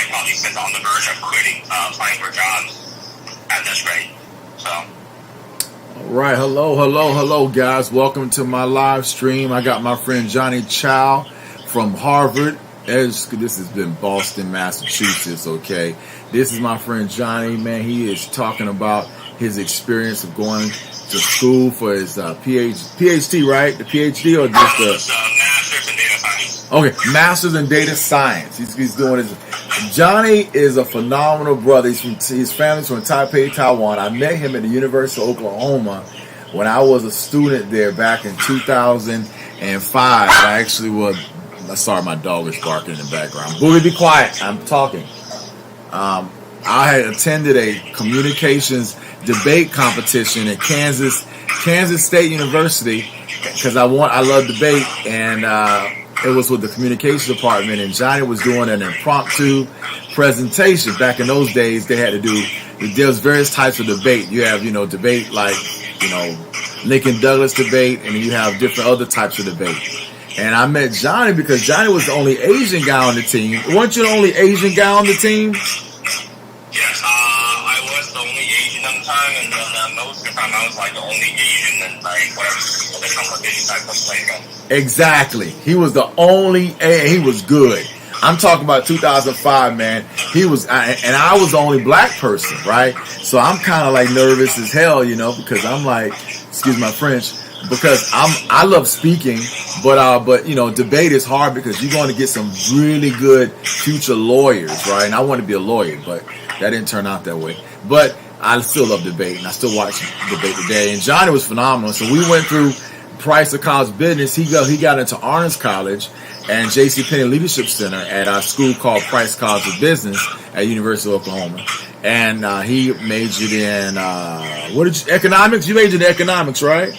probably sit on the verge of quitting, applying for jobs at this rate. So. All right, hello, guys. Welcome to my live stream. I got my friend Johnny Chow from Harvard. This has been Boston, Massachusetts. Okay, this is my friend Johnny. Man, he is talking about his experience of going to school for his PhD, right? The PhD or just the master's in data science. Okay, master's in data science. He's doing his. Johnny is a phenomenal brother. His family's from Taipei, Taiwan. I met him at the University of Oklahoma when I was a student there back in 2005. I actually was. Sorry, my dog is barking in the background. Boogie, be quiet. I'm talking. I had attended a communications debate competition at Kansas State University because I love debate, and it was with the communications department, and Johnny was doing an impromptu presentation. Back in those days, there's various types of debate. You have, debate like, Lincoln Douglas debate, and then you have different other types of debate. And I met Johnny because Johnny was the only Asian guy on the team. Weren't you the only Asian guy on the team? Yes, I was the only Asian at the time, and then most of the time I was like the only Asian in like whatever the competition I was playing. Exactly. He was the only, he was good. I'm talking about 2005, man. He was, and I was the only black person, right? So I'm kind of like nervous as hell, because I'm like, excuse my French, because I love speaking, but debate is hard because you're going to get some really good future lawyers, right? And I want to be a lawyer, but that didn't turn out that way. But I still love debate, and I still watch debate today. And Johnny was phenomenal. So we went through Price of College Business. He got into Honors College and JCPenney Leadership Center at our school called Price College of Business at University of Oklahoma. And he majored in economics. You majored in economics, right?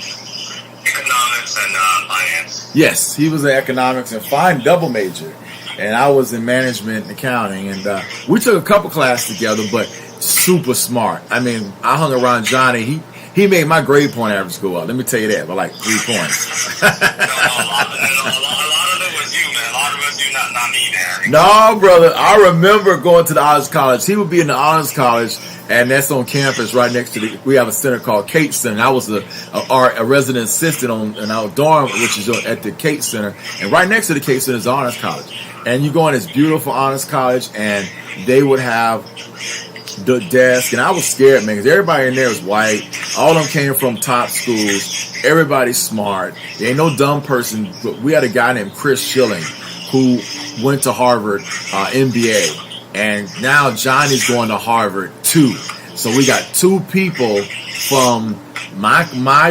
Economics and finance. Yes, he was in economics and fine double major, and I was in management and accounting. And we took a couple classes together, but super smart. I mean, I hung around Johnny. He made my grade point average go up. Let me tell you that, by like 3 points. A lot of it was you, man. A lot of it was you, not me, man. No, brother. I remember going to the Honors College. He would be in the Honors College, and that's on campus right next to we have a center called Kate Center. And I was a resident assistant in our dorm, which is at the Kate Center. And right next to the Kate Center is the Honors College. And you go in this beautiful Honors College, and they would have the desk, and I was scared, man, because everybody in there was white. All of them came from top schools. Everybody's smart. There ain't no dumb person. But we had a guy named Chris Schilling who went to Harvard, MBA, and now Johnny's going to Harvard too. So we got 2 people from my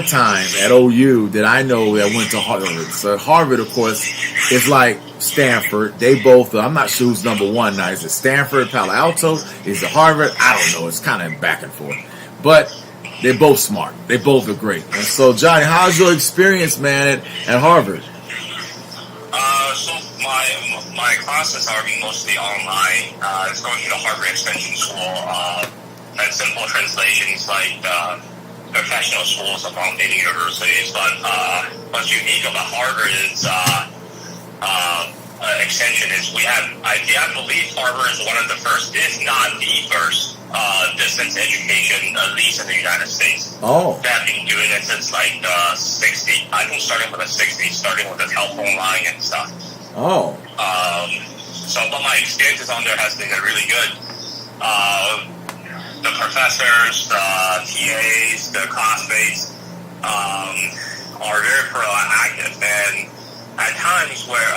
time at OU that I know that went to Harvard. So Harvard, of course, is like Stanford. They both, I'm not sure who's number one now. Is it Stanford, Palo Alto? Is it Harvard? I don't know. It's kind of back and forth. But they're both smart. They both are great. And so, Johnny, how's your experience, man, at Harvard? So my classes are mostly online. It's going to the Harvard Extension School. And simple translations like professional schools among many universities. But what's unique about Harvard is extension is I believe Harvard is one of the first, if not the first, distance education, at least in the United States. Oh. They have been doing it since like the 60s. I think starting with the 60s, starting with the telephone line and stuff. Oh. But my experiences on there has been really good. The professors, the TAs, the classmates are very proactive, and at times where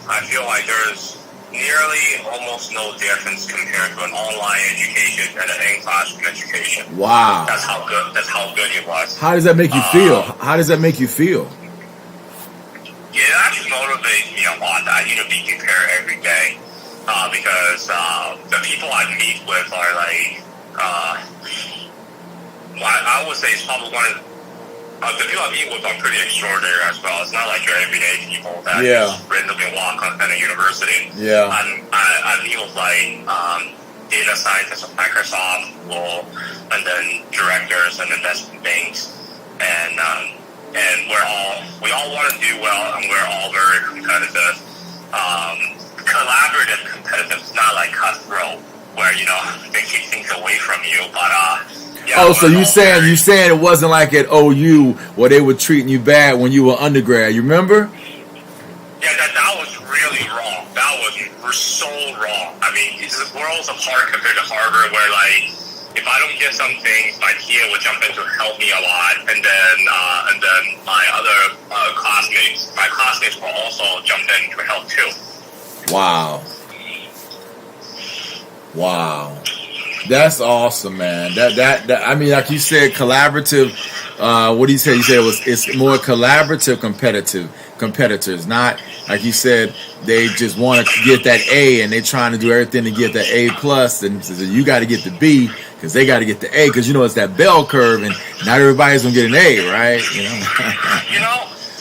I feel like there's nearly almost no difference compared to an online education and an in-classroom education. Wow. That's how good it was. How does that make you feel? How does that make you feel? Yeah, it actually motivates me a lot. I need to be prepared every day because the people I meet with are like, I would say it's probably one of the people I meet with are pretty extraordinary as well. It's not like your everyday people that just randomly walk on at a university. Yeah. I meet with like data scientists of Microsoft, Google, and then directors and investment banks, and we all want to do well, and we're all very competitive. Collaborative competitive. It's not like cutthroat. they keep things away from you. But yeah. Oh, so you saying it wasn't like at OU where they were treating you bad when you were undergrad? You remember? Yeah, that was really wrong. That was so wrong. I mean, it's worlds apart compared to Harvard, where like if I don't get something, my TA would jump in to help me a lot, and then my other classmates will also jump in to help too. Wow. That's awesome, man. That I mean, like you said, collaborative. What do you say? You said it's more collaborative, competitors. Not like you said they just want to get that A and they're trying to do everything to get that A plus, and so you got to get the B because they got to get the A because it's that bell curve, and not everybody's gonna get an A, right?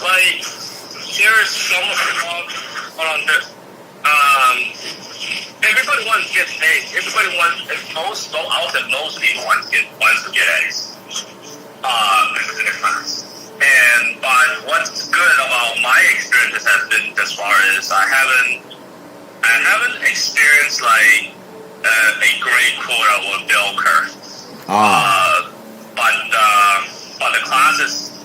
Like there's so much on this. Everybody wants to get A's. Everybody wants, most people wants to get A's in the class. But what's good about my experiences has been as far as I haven't experienced like a great quota or bell curve. But the classes,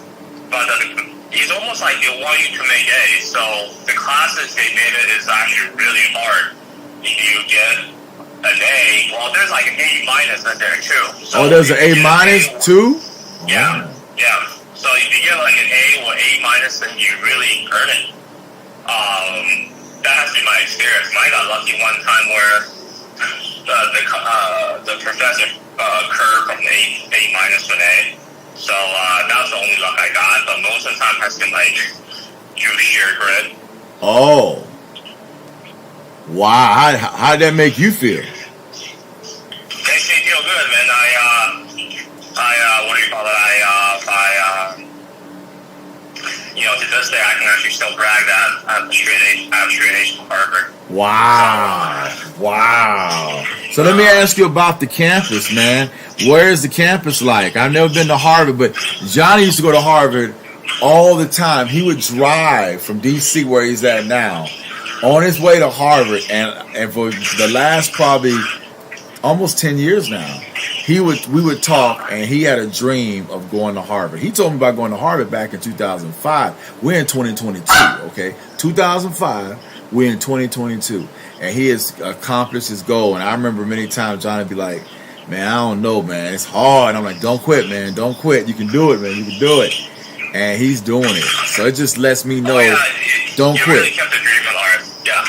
it's almost like they want you to make A's. So the classes they made it is actually really hard. If you get an A, well, there's like an A minus in there too. So there's an A minus too? Yeah. So if you get like an A or A minus, then you really earn it. That has been my experience. I got lucky one time where the professor curved from A minus to an A. So that was the only luck I got. But most of the time has been like sheer grit. Oh. Wow, how did that make you feel? Makes me feel good, man. What do you call it? To this day, I can actually still brag that I have straight A's from Harvard. Wow. So let me ask you about the campus, man. Where is the campus like? I've never been to Harvard, but Johnny used to go to Harvard all the time. He would drive from D.C., where he's at now, on his way to Harvard, and for the last probably almost 10 years now, we would talk, and he had a dream of going to Harvard. He told me about going to Harvard back in 2005. We're in 2022, okay? 2005, we're in 2022, and he has accomplished his goal. And I remember many times John would be like, man, I don't know, man, it's hard. And I'm like, don't quit, man, don't quit. You can do it, man, you can do it. And he's doing it. So it just lets me know, don't quit. Really kept the dream alive. Yeah.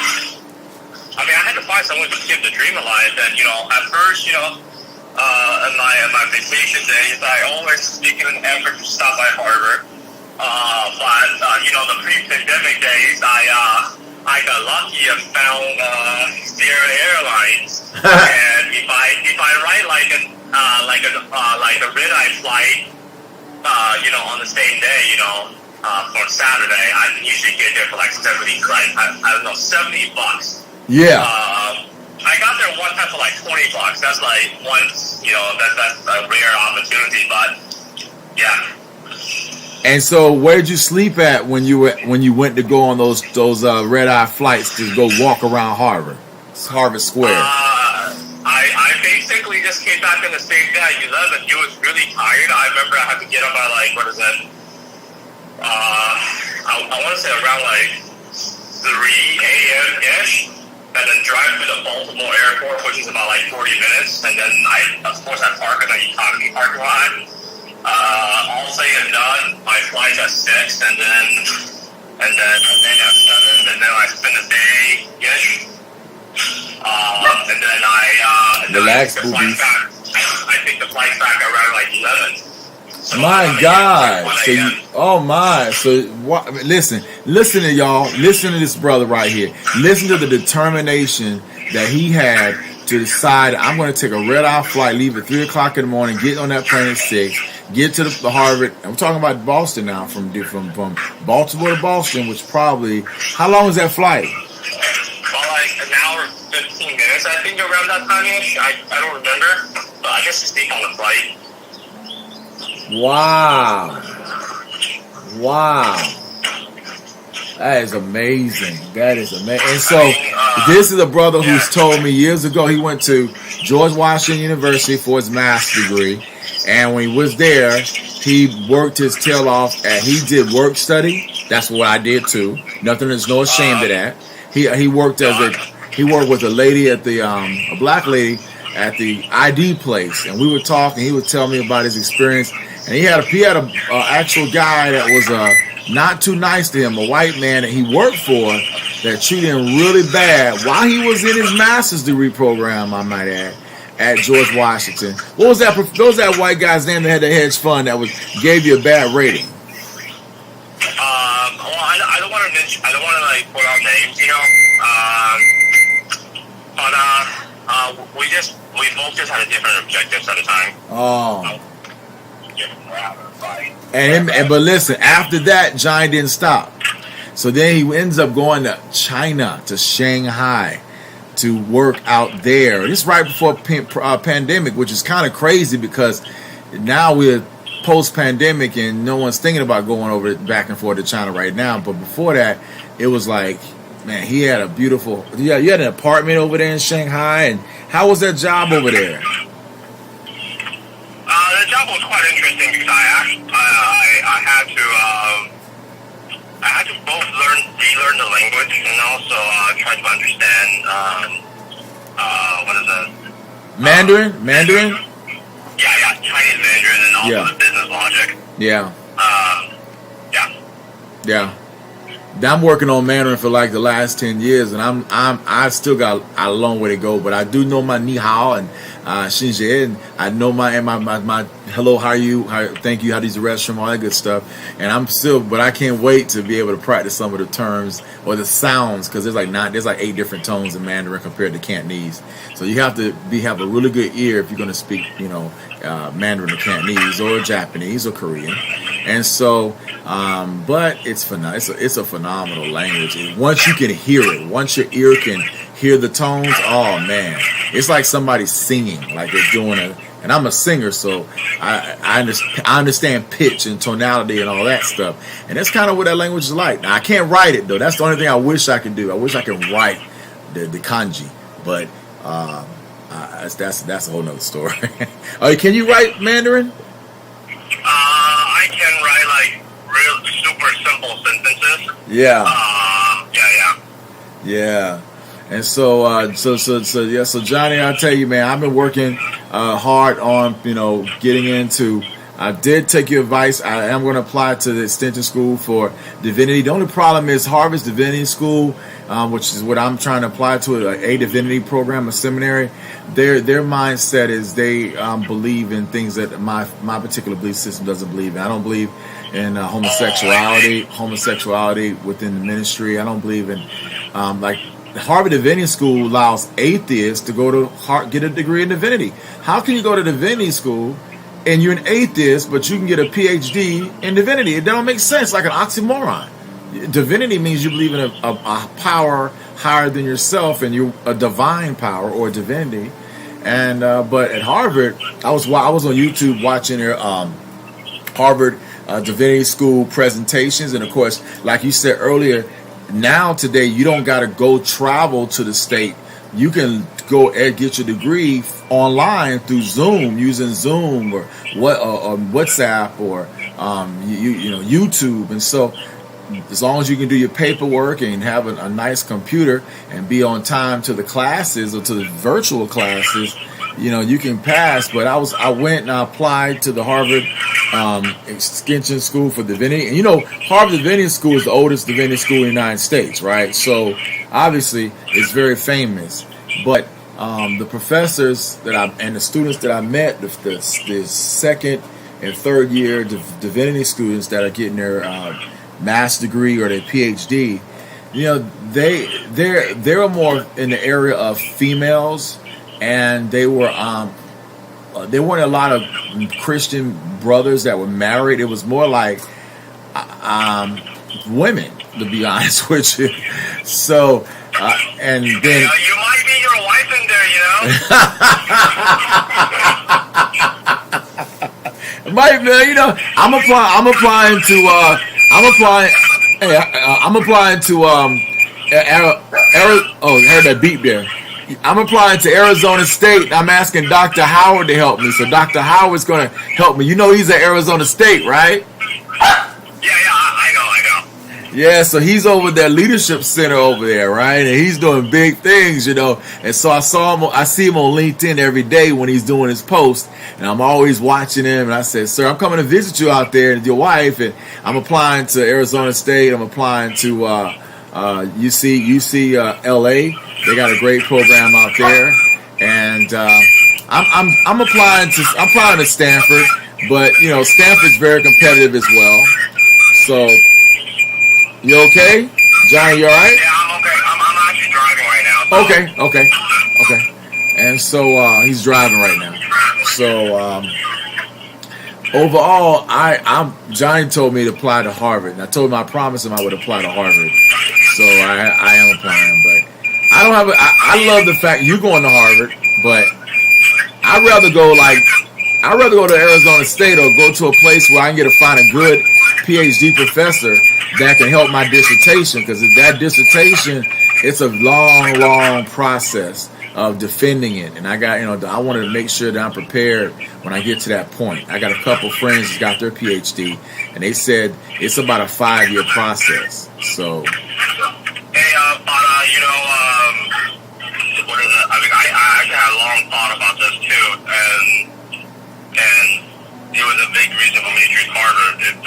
I mean, I had to find someone to keep the dream alive. And, at first, in my vacation days, I always speak in an effort to stop by Harvard. But the pre-pandemic days, I got lucky and found Sierra Airlines. And if I ride like a red-eye flight, on the same day, for Saturday, I can usually get there for like $70. Yeah. I got there one time for like $20. That's like once, that's a rare opportunity, but yeah. And so, where'd you sleep at when you went to go on those red eye flights to go walk around Harvard Square? I basically just came back in the same day at 11. It was really tired. I remember I had to get up at like, what is it? I want to say around like 3 a.m. ish, and then drive to the Baltimore airport, which is about like 40 minutes, and then I park in the economy parking lot. All said and done, my flight's at 6, and then at 7, and then I spend a day ish. And then I relax, take the flight back. I think the flight back around like 11. So my God! Listen to y'all. Listen to this brother right here. Listen to the determination that he had to decide. I'm going to take a red eye flight, leave at 3 o'clock in the morning, get on that plane at 6, get to the Harvard. I'm talking about Boston now, from Baltimore to Boston, which probably, how long is that flight? Like an hour 15 minutes, I think, around that time-ish. I don't remember, but I guess it's on the flight. Wow. That is amazing. That is amazing. And so this is a brother who's told me years ago he went to George Washington University for his master's degree. And when he was there, he worked his tail off and he did work study. That's what I did too. Nothing, there's no shame to that. He worked with a lady at the a black lady at the ID place, and we were talking. He was telling me about his experience, and he had a actual guy that was not too nice to him, a white man that he worked for that treated him really bad while he was in his master's degree program, I might add, at George Washington. What was that white guy's name that had the hedge fund that gave you a bad rating? Well, I don't want to mention. I don't want to like put out names, but we both just had a different objectives at the time. Oh. But listen, after that, Johnny didn't stop. So then he ends up going to China, to Shanghai, to work out there. This is right before pandemic, which is kind of crazy because now we're post-pandemic and no one's thinking about going over back and forth to China right now. But before that, it was like, man, he had a beautiful. Yeah, you had an apartment over there in Shanghai, and how was that job over there? The job was quite interesting because I had to both relearn the language and also try to understand what is it? Mandarin? Yeah, Chinese Mandarin and also the business logic. Yeah. Yeah. I'm working on Mandarin for like the last 10 years, and I still got a long way to go, but I do know my ni hao and xinjie, and I know my hello, how are you, thank you, how does the restroom, all that good stuff. And but I can't wait to be able to practice some of the terms or the sounds, because there's like 8 different tones in Mandarin compared to Cantonese. So you have to have a really good ear if you're going to speak, Mandarin or Cantonese or Japanese or Korean. And so, but it's a phenomenal language. Once you can hear it, once your ear can hear the tones, oh man, it's like somebody singing, like they're doing and I'm a singer, so I understand pitch and tonality and all that stuff. And that's kind of what that language is like. Now, I can't write it though. That's the only thing I wish I could do. I wish I could write the kanji, but that's a whole nother story. Can you write Mandarin? I can write like real super simple sentences. Yeah. Yeah. And so Johnny, I'll tell you, man, I've been working hard on, getting into. I did take your advice. I am going to apply to the extension school for Divinity. The only problem is Harvard's Divinity School, which is what I'm trying to apply to, a Divinity program, a seminary. Their mindset is they believe in things that my particular belief system doesn't believe in. I don't believe in homosexuality within the ministry. I don't believe in the Harvard Divinity School allows atheists to go to get a degree in divinity. How can you go to divinity school and you're an atheist, but you can get a PhD in divinity? It don't make sense, like an oxymoron. Divinity means you believe in a power higher than yourself, and you're a divine power or divinity. And but at Harvard, I was on YouTube watching their Harvard Divinity School presentations, and of course, like you said earlier, now today you don't got to go travel to the state. You can go and get your degree online through Zoom, using Zoom or WhatsApp or YouTube. And so as long as you can do your paperwork and have a nice computer and be on time to the classes or to the virtual classes, you can pass. But I went and I applied to the Harvard Extension School for Divinity. And Harvard Divinity School is the oldest divinity school in the United States, right? So obviously it's very famous. But the professors and the students that I met, the second and third year divinity students that are getting their master's degree or their PhD, they're more in the area of females, and there weren't a lot of Christian brothers that were married. It was more like women, to be honest with you. So and then you might be your wife in there, Might be, I'm applying. Hey, I'm applying to oh, I heard that beep there. I'm applying to Arizona State. I'm asking Dr. Howard to help me. So Dr. Howard's going to help me. You know he's at Arizona State, right? Yeah, I know. Yeah, so he's over at that leadership center over there, right? And he's doing big things, you know. And so I see him on LinkedIn every day when he's doing his post, and I'm always watching him. And I said, "Sir, I'm coming to visit you out there and your wife, and I'm applying to Arizona State. I'm applying to UC LA. They got a great program out there, and I'm applying to Stanford, but you know Stanford's very competitive as well. So." You okay? Johnny, you all right? Yeah, I'm okay. I'm actually driving right now. So. Okay. And so he's driving right now. So overall, Johnny told me to apply to Harvard. And I told him I promised him I would apply to Harvard. So I am applying. But I don't have I love the fact you're going to Harvard, but I'd rather go to Arizona State or go to a place where I can find a good PhD professor that can help my dissertation, because that dissertation, it's a long process of defending it, and I wanted to make sure that I'm prepared when I get to that point. I got a couple friends that got their PhD, and they said it's about a 5-year process. So, hey, what is it? I mean, I actually had a long thought about this too, and it was a big reason for me to choose Harvard. It's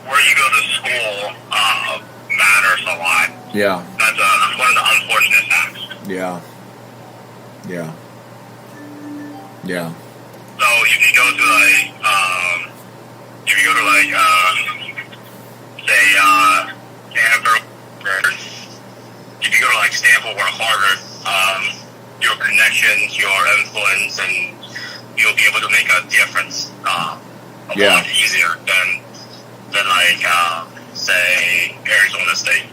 where you go to school matters a lot. Yeah. That's one of the unfortunate facts. Yeah. So if you go to say Stanford, if you go to Stanford or Harvard, your connections, your influence, and you'll be able to make a difference a lot easier than say Arizona State.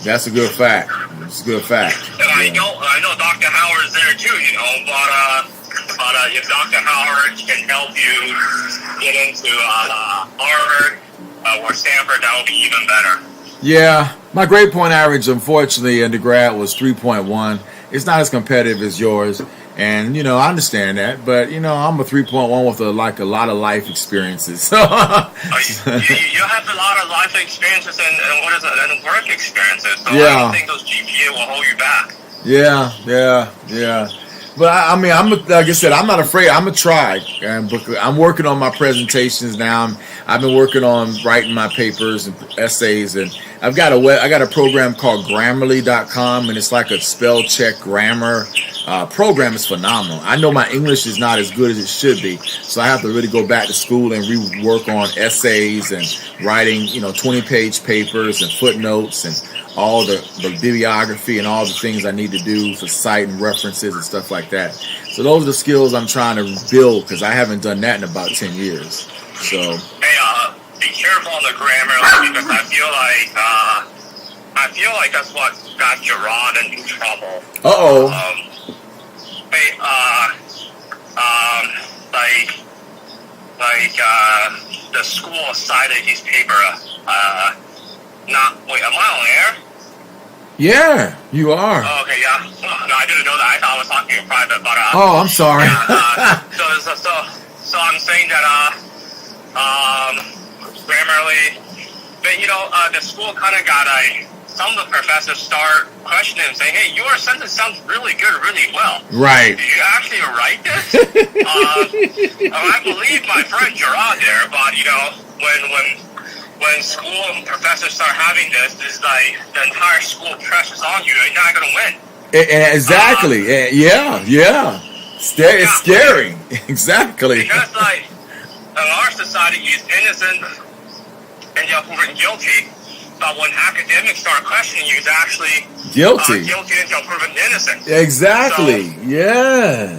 That's a good fact. It's a good fact. And I know Dr. Howard's there too, you know, but if Dr. Howard can help you get into Harvard or Stanford, that will be even better. Yeah, my grade point average, unfortunately, undergrad was 3.1. It's not as competitive as yours. And, you know, I understand that, but, you know, I'm a 3.1 with a lot of life experiences. You have a lot of life experiences and work experiences, so I don't think those GPA will hold you back. Yeah. But I mean, like I said, I'm not afraid. I'm gonna try. I'm working on my presentations now. I've been working on writing my papers and essays, and I got a program called Grammarly.com, and it's like a spell check grammar program. Is phenomenal. I know my English is not as good as it should be, so I have to really go back to school and rework on essays and writing, 20-page papers and footnotes and all the bibliography and all the things I need to do for citing references and stuff like that. So those are the skills I'm trying to build, because I haven't done that in about 10 years. So hey, be careful on the grammar, because I feel like that's what got Gerard into trouble. The school cited his paper. Wait, am I on air? Yeah, you are. Oh, okay, yeah. No, I didn't know that. I thought I was talking in private, but I'm sorry. So I'm saying that Grammarly, but the school kind of got some of the professors start questioning him, saying, "Hey, your sentence sounds really good, really well. Right? Did you actually write this?" I believe my friend Gerard there, but when school and professors start having this is like the entire school presses on you. You're not going to win. Exactly. It's scary. Exactly. Because in our society, he's innocent and you're proven guilty. But when academics start questioning you, it's actually guilty until proven innocent. Exactly. So, yeah.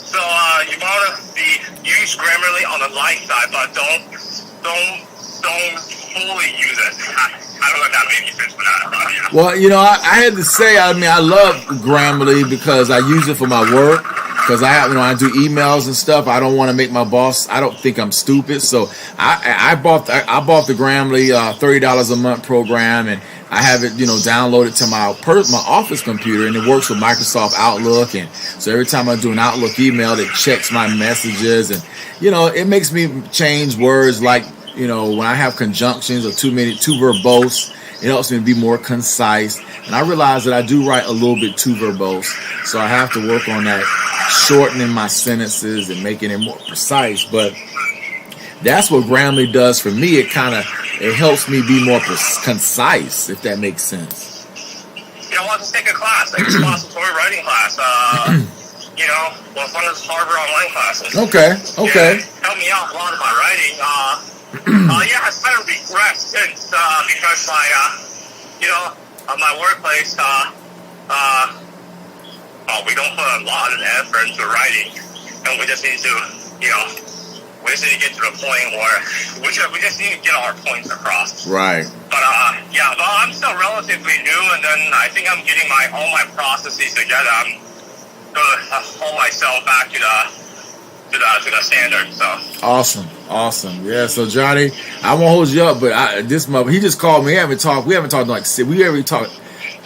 So you want to use Grammarly on the light side, but don't fully use it. I don't know if that made any sense, but Well, I had to say, I love Grammarly because I use it for my work, because I do emails and stuff. I don't want to make my boss. I don't think I'm stupid, so I bought the Grammarly $30 a month program, and I have it downloaded to my office computer, and it works with Microsoft Outlook, and so every time I do an Outlook email, it checks my messages, and it makes me change words like when I have conjunctions or too verbose. It helps me be more concise. And I realize that I do write a little bit too verbose. So I have to work on that, shortening my sentences and making it more precise. But that's what Grammarly does for me. It helps me be more concise, if that makes sense. Want to take a class, like expository writing class. One of those Harvard online classes. Okay. Helped me out a lot of my writing. I kind of regret since because my workplace, we don't put a lot of effort into writing, and we just need to, we just need to get to the point where we just need to get our points across. Right. But but I'm still relatively new, and then I think I'm getting all my processes together. I'm gonna hold myself back to the standard. So awesome. Yeah. So Johnny, I won't hold you up, but he just called me. We haven't talked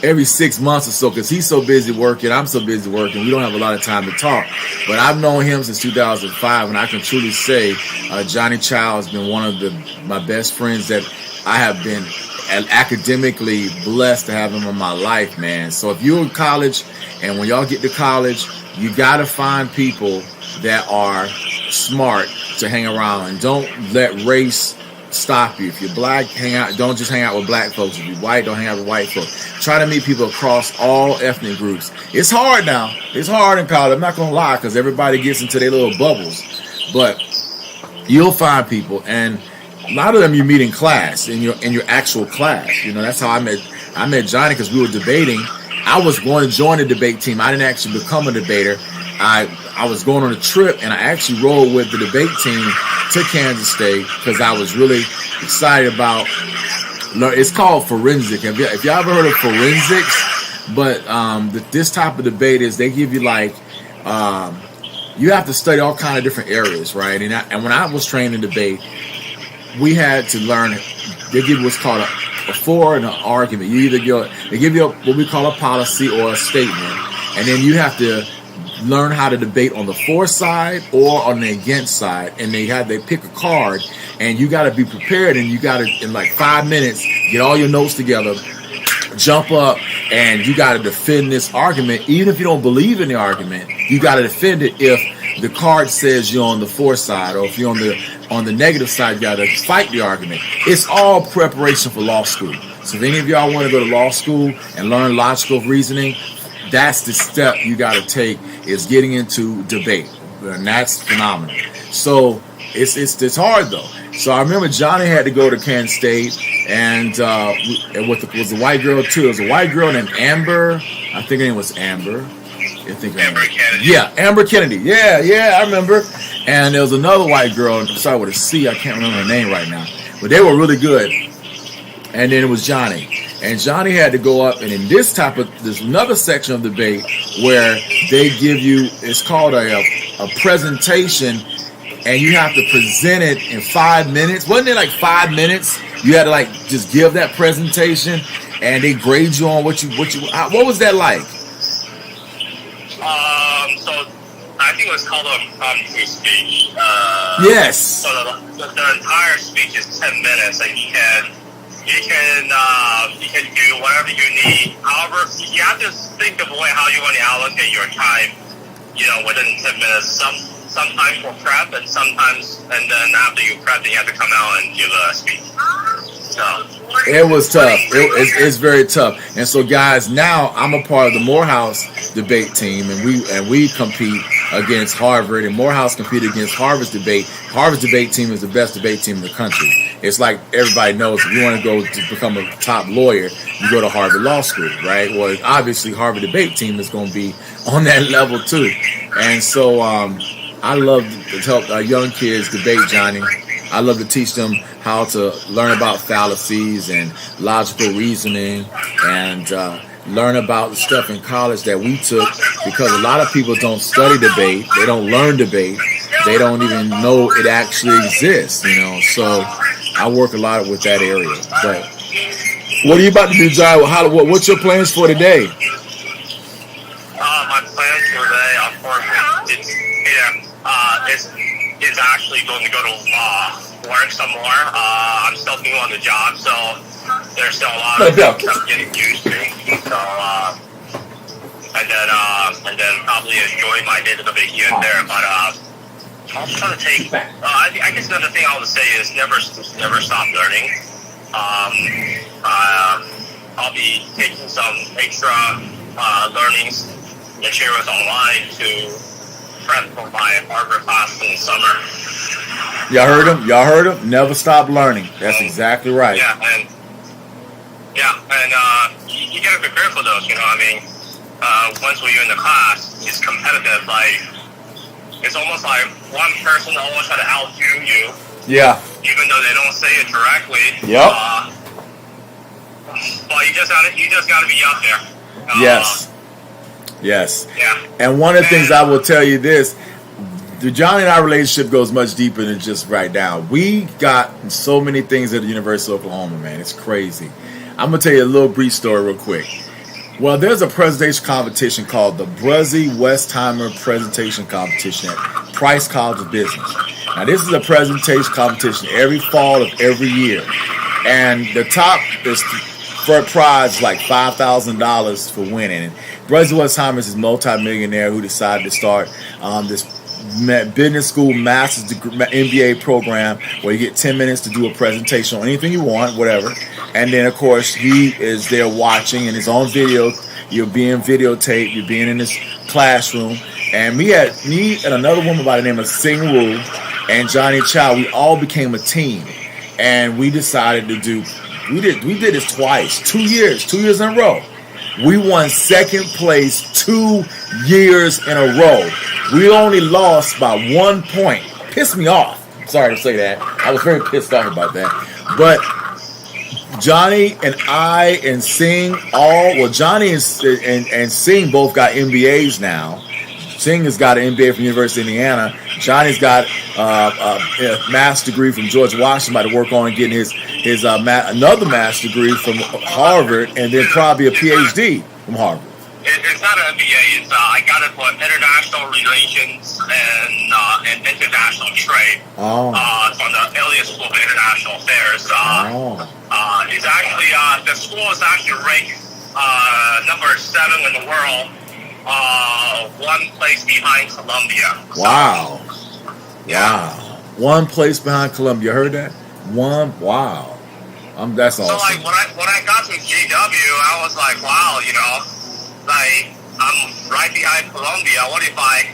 every 6 months or so because he's so busy working. I'm so busy working. We don't have a lot of time to talk. But I've known him since 2005, and I can truly say Johnny Child has been one of my best friends that I have been academically blessed to have him in my life, man. So if you're in college, and when y'all get to college, you got to find people that are smart to hang around, and don't let race stop you. If you're black, don't just hang out with black folks. If you're white, don't hang out with white folks. Try to meet people across all ethnic groups. It's hard now. It's hard in college. I'm not going to lie, because everybody gets into their little bubbles. But you'll find people, and a lot of them you meet in class, in your actual class. That's how I met Johnny, because we were debating. I was going to join the debate team. I didn't actually become a debater. I was going on a trip, and I actually rode with the debate team to Kansas State because I was really excited about. It's called forensic. If y'all ever heard of forensics, but this type of debate is they give you you have to study all kind of different areas, right? And when I was trained in debate, we had to learn. They give you what's called a for and an argument. They give you what we call a policy or a statement, and then you have to learn how to debate on the for side or on the against side, and they pick a card, and you got to be prepared, and you got to in 5 minutes get all your notes together, jump up, and you got to defend this argument. Even if you don't believe in the argument, you got to defend it. If the card says you're on the for side, or if you're on the negative side, you got to fight the argument. It's all preparation for law school. So if any of y'all want to go to law school and learn logical reasoning, that's the step you got to take, is getting into debate, and that's phenomenal. So it's hard though. So I remember Johnny had to go to Kansas State, and was a white girl too. It was a white girl named Amber. I think her name was Amber. Amber Kennedy. Yeah, Amber Kennedy. Yeah, I remember. And there was another white girl, sorry, with a C. I can't remember her name right now, but they were really good. And then it was Johnny. And Johnny had to go up, and in there's another section of debate where they give you, it's called a presentation, and you have to present it in 5 minutes. Wasn't it 5 minutes? You had to just give that presentation, and they grade you on what was that like? So I think it was called a free speech. Yes. So the entire speech is 10 minutes, and you can do whatever you need. However, you have to think of a way how you want to allocate your time, within 10 minutes. Sometimes for prep, and then after you prep, then you have to come out and give a speech. So it was tough. It's very tough. And so, guys, now I'm a part of the Morehouse debate team, and we compete against Harvard, and Morehouse competed against Harvard's debate. Harvard's debate team is the best debate team in the country. It's like everybody knows, if you want to go to become a top lawyer, you go to Harvard Law School, right? Well, obviously, Harvard debate team is going to be on that level too. And so I love to help young kids debate, Johnny. I love to teach them how to learn about fallacies and logical reasoning, and learn about the stuff in college that we took, because a lot of people don't study debate, they don't learn debate, they don't even know it actually exists, you know. So I work a lot with that area. But what are you about to do, Jai? What's your plans for today? My plans for today, of course, is actually going to go to work some more. I'm still new on the job, so there's still a lot of things I'm getting used to. So, and then probably enjoy my day a little bit here and there. But I'm trying to take. I guess another thing I would say is never stop learning. I'll be taking some extra learnings materials online to prep for my Harvard class in the summer. Y'all heard him? Never stop learning. That's exactly right. Yeah, and you gotta prepare for those. You know, I mean, once you're in the class, it's competitive. Like, it's almost like one person always try to outdo you. Yeah. Even though they don't say it directly. Yep. But you just gotta be out there. Yes. Yeah. And one of the things I will tell you this, the Johnny and I relationship goes much deeper than just right now. We got so many things at the University of Oklahoma, man. It's crazy. I'm going to tell you a little brief story real quick. Well, there's a presentation competition called the Bruzzy Westheimer Presentation Competition at Price College of Business. Now, this is a presentation competition every fall of every year. And the top is for prize like $5,000 for winning. And Bruzzy Westheimer is this multi-millionaire who decided to start this business school master's degree, MBA program where you get 10 minutes to do a presentation on anything you want, whatever. And then, of course, he is there watching, and it's on video. You're being videotaped. You're being in this classroom. And me and another woman by the name of Sing Wu and Johnny Chow, we all became a team. And we decided to do, we did this twice, 2 years in a row. We won second place 2 years in a row. We only lost by 1 point. Pissed me off. Sorry to say that. I was very pissed off about that. But Johnny and I and Sing Johnny and Sing both got MBAs now. Sing has got an MBA from University of Indiana. Johnny's got a master's degree from George Washington, about to work on getting his another master's degree from Harvard, and then probably a PhD from Harvard. It's not an MBA. I got it for international relations and international trade. From the Elliott School of International Affairs. It's actually the school is actually ranked number 7 in the world. 1 place behind Columbia. Wow. Yeah. 1 place behind Columbia. You heard that? Wow. That's awesome. So like when I got to GW, I was like, wow, you know, like I'm right behind Columbia. What if I,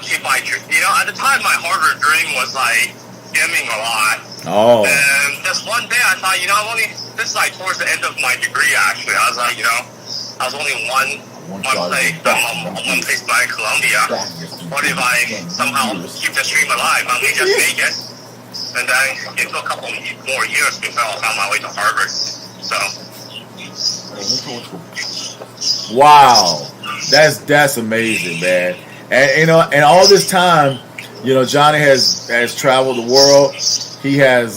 keep my, at the time my Harvard dream was like dimming a lot. Oh. And this one day I thought, this is like towards the end of my degree actually. I was like, I was only one place behind Columbia. What if I somehow keep the stream alive? I may just make it. And then it took a couple more years before I found my way to Harvard. So. Wow. That's amazing, man. And and all this time, Johnny has traveled the world. He has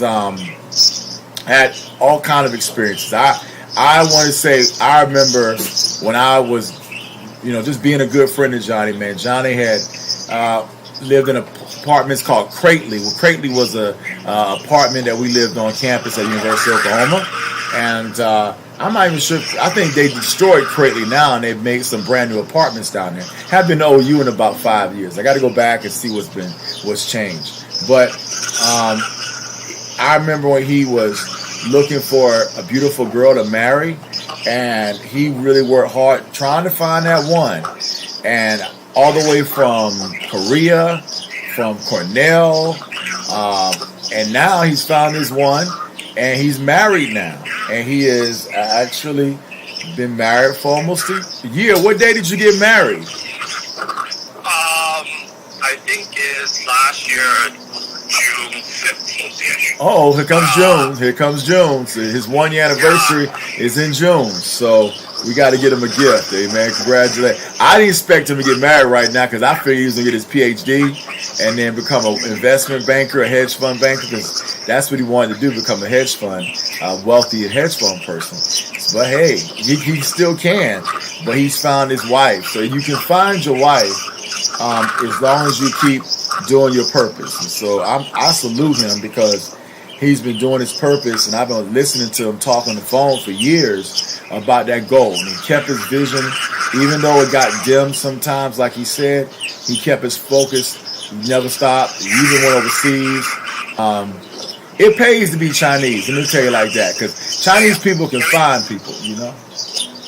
had all kind of experiences. I want to say, I remember when I was, just being a good friend of Johnny, man. Johnny had lived in apartments called Crately. Well, Crately was a apartment that we lived on campus at University of Oklahoma. And I'm not even sure. I think they destroyed Crately now, and they've made some brand new apartments down there. Have been to OU in about 5 years. I got to go back and see what's changed. But I remember when he was looking for a beautiful girl to marry, and he really worked hard trying to find that one. And all the way from Korea, from Cornell, and now he's found his one, and he's married now. And he has actually been married for almost a year. What day did you get married? I think it's last year, June 15th. Oh, here comes June. Here comes June. So his 1 year anniversary is in June. So We got to get him a gift. Amen. Congratulations. I didn't expect him to get married right now because I figured he was going to get his PhD and then become an investment banker, a hedge fund banker, because that's what he wanted to do, become a hedge fund, wealthy hedge fund person. But hey, he still can. But he's found his wife. So you can find your wife as long as you keep doing your purpose. And so I salute him because he's been doing his purpose, and I've been listening to him talk on the phone for years about that goal. And he kept his vision, even though it got dim sometimes, like he said, he kept his focus. He never stopped. He even went overseas. It pays to be Chinese, let me tell you like that, because Chinese people can find people, you know.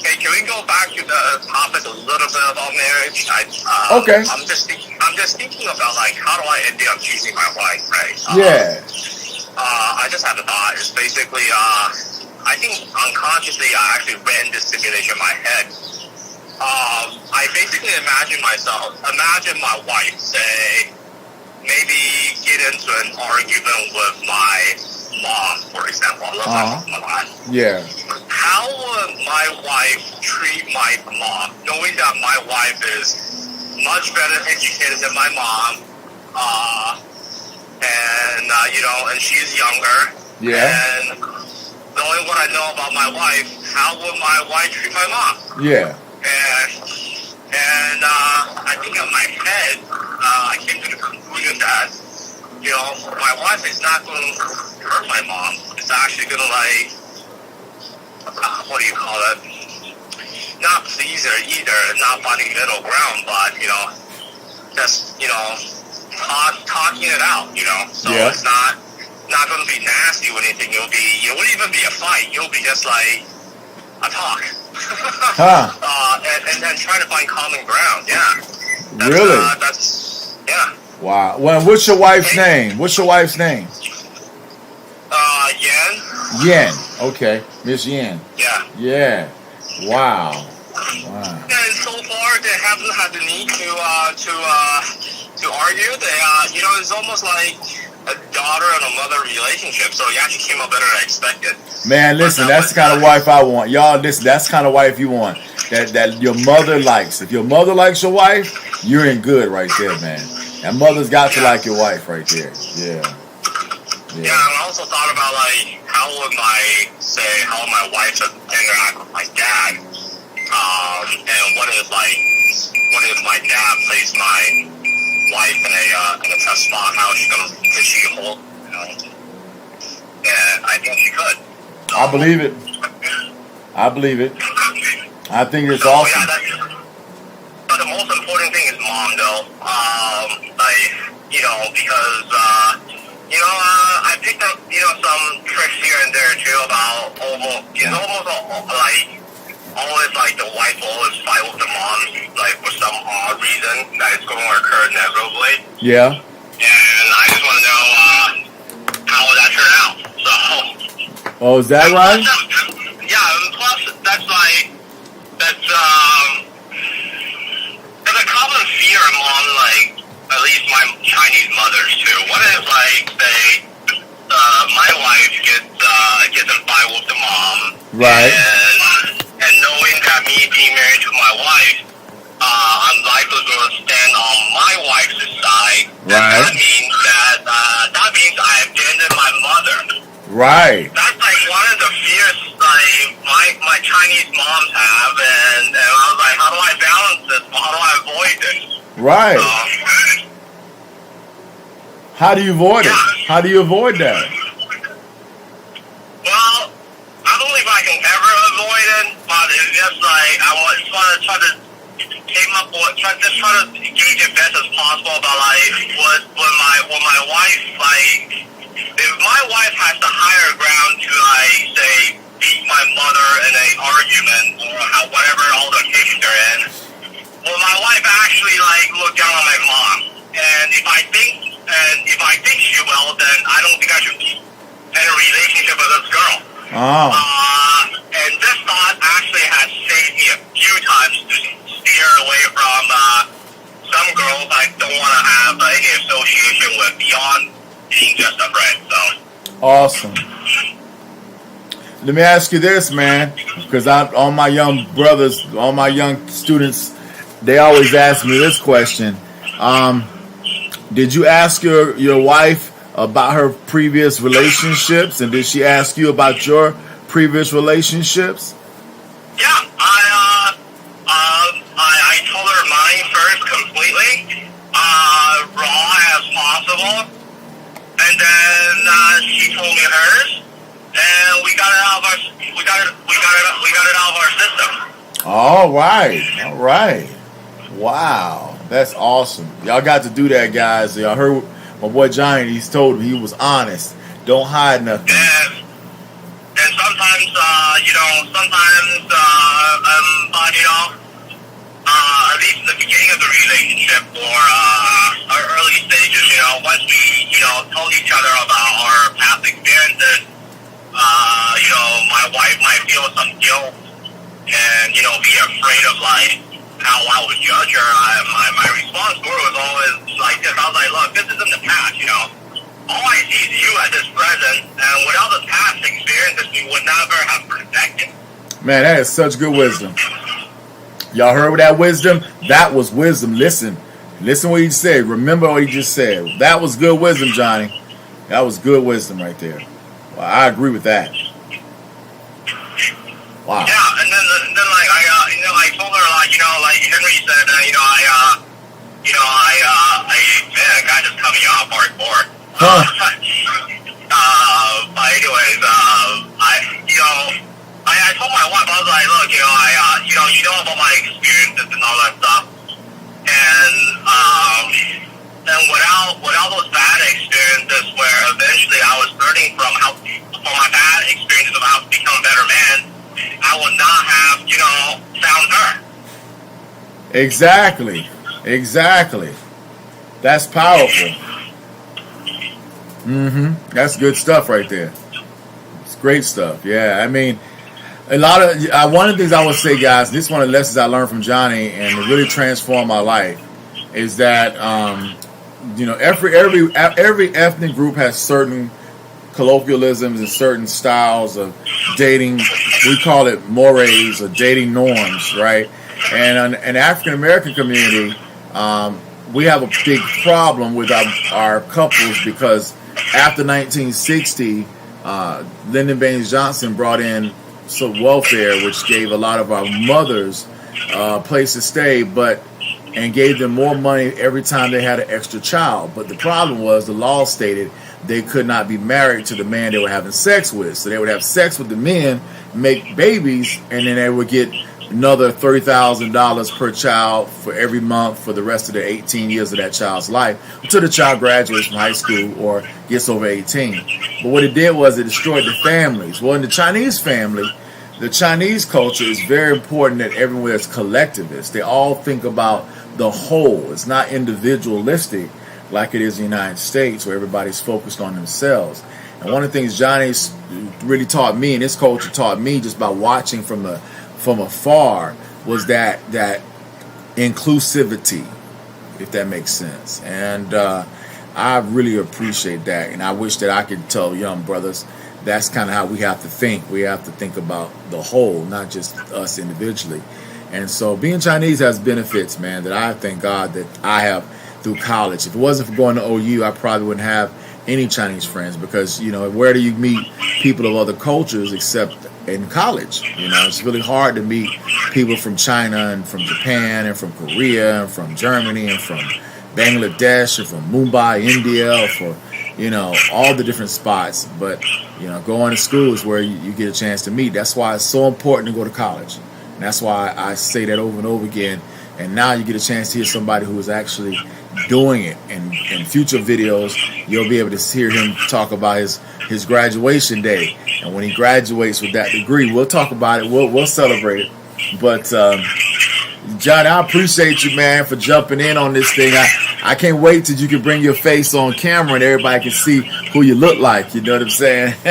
Hey, can we go back to the topic a little bit about marriage? Okay. I'm just thinking about, like, how do I end up choosing my wife, right? Yeah. I just had a thought. It's basically, I think unconsciously I actually ran this simulation in my head. I basically imagine my wife, say, maybe get into an argument with my mom, for example. I love my mom. Yeah. How would my wife treat my mom, knowing that my wife is much better educated than my mom, and she's younger. Yeah. And knowing what I know about my wife, how would my wife treat my mom? Yeah. And I think in my head, I came to the conclusion that, my wife is not going to hurt my mom. It's actually going to, like, what do you call it? Not please her either, not finding middle ground, but, just, talking it out, So yeah. It's not going to be nasty or anything. It wouldn't even be a fight. It'll be just like a talk. And then trying to find common ground. Yeah. Really? Yeah. Wow. Well, what's your wife's name? What's your wife's name? Yen. Yen. Okay. Miss Yen. Yeah. Yeah. Wow. And so far, they haven't had the need to argue. They, it's almost like a daughter and a mother relationship. So it actually came out better than I expected. Man, listen, that's the kind of wife I want. Y'all, listen, that's the kind of wife you want. That your mother likes. If your mother likes your wife, you're in good right there, man. And mother's got to like your wife right there. Yeah. Yeah, and I also thought about, like, how would my wife interact with my dad? And what if my dad placed my wife in a tough spot? How is she gonna hold? And I think she could. So, I believe it. I think it's awesome. Yeah, but the most important thing is mom, though. Because I picked up some tricks here and there too about always like the wife will always fight with the mom, like, for some odd reason that is going to occur inevitably. Yeah. And I just want to know how would that turn out. So. Oh, is that right? Yeah, and plus there's a common fear among, like, at least my Chinese mothers too. What if, like, my wife gets in fight with the mom, right? And knowing that me being married to my wife, I'm likely going to stand on my wife's side. Right. That means I abandoned my mother. Right. That's like one of the fears, like, my Chinese moms have, and I was like, how do I balance this? How do I avoid this? Right. How do you avoid it? How do you avoid that? Well, I don't believe I can ever avoid it, but it's just like I want to try to try to gauge it best as possible about, like, would my wife, like, if my wife has the higher ground to, like, say, beat my mother in an argument or whatever altercation they're in, will my wife actually, like, look down on my mom? And if I think she will, then I don't think I should be in a relationship with this girl. Oh. And this thought actually has saved me a few times to steer away from some girls I don't want to have any association with beyond being just a friend. So. Awesome. let me ask you this, man, because all my young brothers, all my young students, they always ask me this question. Did you ask your wife about her previous relationships, and did she ask you about your previous relationships? Yeah, I told her mine first completely, raw as possible, and then she told me hers, and we got it out of our system. All right. Wow, that's awesome. Y'all got to do that, guys. Y'all heard my boy Johnny. He's told me he was honest. Don't hide nothing. And sometimes, at least in the beginning of the relationship or our early stages, once we, told each other about our past experiences, my wife might feel some guilt and, be afraid of, how I would judge her. My response to her was always like this. I was like, look, this is in the past, All I see is you at this present, and without the past experiences, we would never have connected. Man, that is such good wisdom. Y'all heard that wisdom? That was wisdom. Listen what he said. Remember what he just said. That was good wisdom, Johnny. That was good wisdom right there. Well, I agree with that. Wow. Yeah, and then I told her, like Henry said, man, a guy just coming off hardcore. Huh. But anyways, I told my wife, I was like, look, you know about my experiences and all that stuff, and without those bad experiences, where eventually I was learning from my bad experiences of how to become a better man, I would not have, found her. Exactly. That's powerful. That's good stuff right there. It's great stuff. Yeah, I mean, one of the things I would say, guys, this is one of the lessons I learned from Johnny, and it really transformed my life, is that every ethnic group has certain colloquialisms and certain styles of dating. We call it mores or dating norms, right? And in the African American community, we have a big problem with our couples because after 1960, Lyndon Baines Johnson brought in some welfare, which gave a lot of our mothers a place to stay, and gave them more money every time they had an extra child. But the problem was the law stated they could not be married to the man they were having sex with. So they would have sex with the men, make babies, and then they would get another $30,000 per child for every month for the rest of the 18 years of that child's life until the child graduates from high school or gets over 18. But what it did was it destroyed the families. Well, in the Chinese family, the Chinese culture is very important that everywhere is collectivist. They all think about the whole. It's not individualistic like it is in the United States where everybody's focused on themselves. And one of the things Johnny's really taught me and his culture taught me just by watching from afar was that inclusivity, if that makes sense. And I really appreciate that. And I wish that I could tell young brothers that's kind of how we have to think. We have to think about the whole, not just us individually. And so being Chinese has benefits, man, that I thank God that I have through college. If it wasn't for going to OU, I probably wouldn't have any Chinese friends because, where do you meet people of other cultures except in college? It's really hard to meet people from China and from Japan and from Korea and from Germany and from Bangladesh and from Mumbai, India, or for, all the different spots. But, going to school is where you get a chance to meet. That's why it's so important to go to college. And that's why I say that over and over again. And now you get a chance to hear somebody who is actually doing it. And in future videos, you'll be able to hear him talk about his graduation day. And when he graduates with that degree, we'll talk about it. We'll celebrate it. But, John, I appreciate you, man, for jumping in on this thing. I can't wait till you can bring your face on camera and everybody can see who you look like. You know what I'm saying? Oh,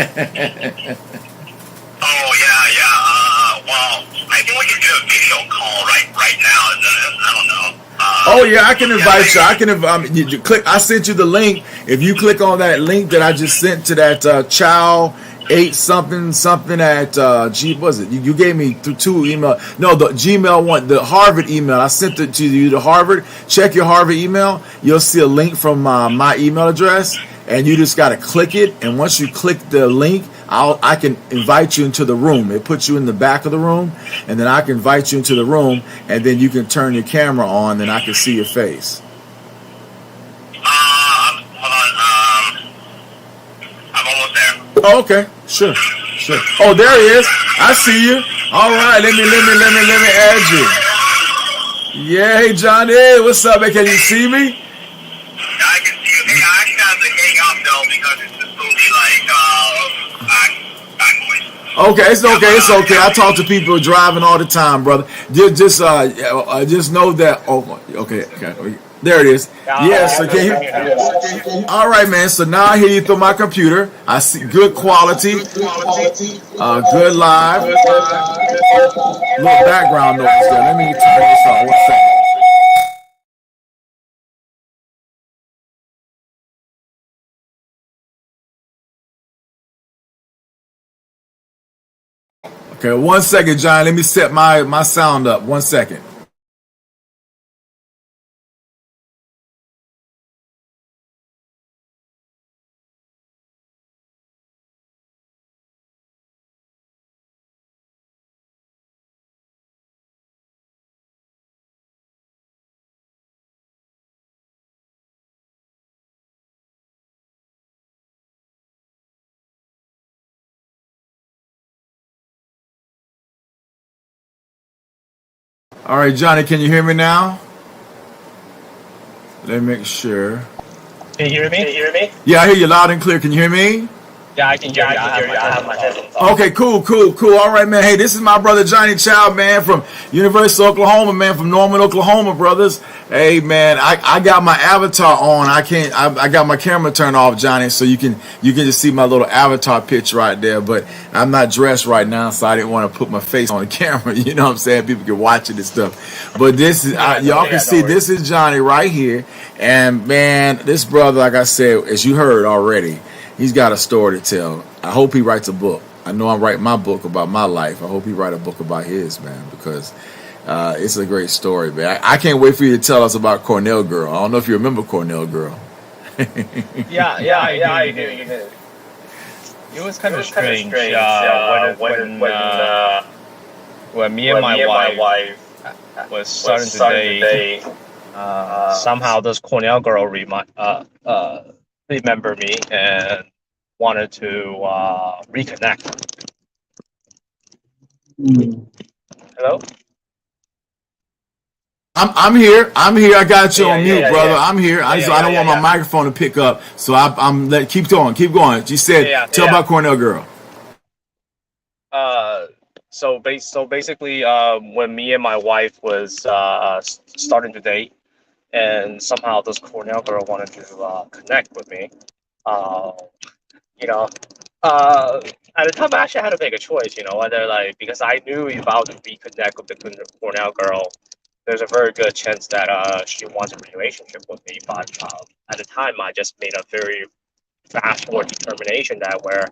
yeah. Well, I think we can do a video call right now. I don't know. Oh yeah, I can invite you. I can you click. I sent you the link. If you click on that link that I just sent to that Chow 8 something something at G. Was it? You gave me two email. No, the Gmail one, the Harvard email. I sent it to you to Harvard. Check your Harvard email. You'll see a link from my email address, and you just got to click it. And once you click the link, I can invite you into the room. It puts you in the back of the room, and then I can invite you into the room, and then you can turn your camera on, and I can see your face. Hold on. I'm almost there. Oh, okay, sure. Oh, there he is. I see you. All right, let me add you. Yeah, hey Johnny, hey, what's up, man? Can you see me? I can see you. Hey, I actually have to hang up though because it's just gonna be like back voice. Okay, it's okay. I talk to people driving all the time, brother. Just know that. Oh, okay. There it is. Yes, okay. All right, man. So now I hear you through my computer. I see good quality, good live. Little background noise there. Let me turn this on. 1 second. Okay, 1 second, John. Let me set my sound up. 1 second. All right, Johnny, can you hear me now? Let me make sure. Can you hear me? Yeah, I hear you loud and clear. Can you hear me? Yeah, I can hear you. I have my headphones on. Okay, cool. All right, man. Hey, this is my brother Johnny Child, man, from University of Oklahoma, man, from Norman, Oklahoma, brothers. Hey, man, I got my avatar on. I got my camera turned off, Johnny, so you can just see my little avatar picture right there. But I'm not dressed right now, so I didn't want to put my face on the camera. You know what I'm saying? People can watch it and stuff. But this is y'all can see this is Johnny right here, and man, this brother, like I said, as you heard already. He's got a story to tell. I hope he writes a book. I know I'm writing my book about my life. I hope he write a book about his, man, because it's a great story, man. I can't wait for you to tell us about Cornell Girl. I don't know if you remember Cornell Girl. Yeah, I do. It was kind of strange when me and my wife was starting to date. Somehow this Cornell girl remember me and wanted to reconnect. Hello? I'm here. I got you on mute, brother. Yeah. I'm here. I don't want my microphone to pick up, so keep going. You said tell about Cornell Girl. So basically, when me and my wife was starting to date, and somehow this Cornell girl wanted to connect with me. At the time I actually had to make a choice, whether because I knew if I was to reconnect with the Cornell girl, there's a very good chance that she wants a relationship with me. But at the time, I just made a very fast forward determination that where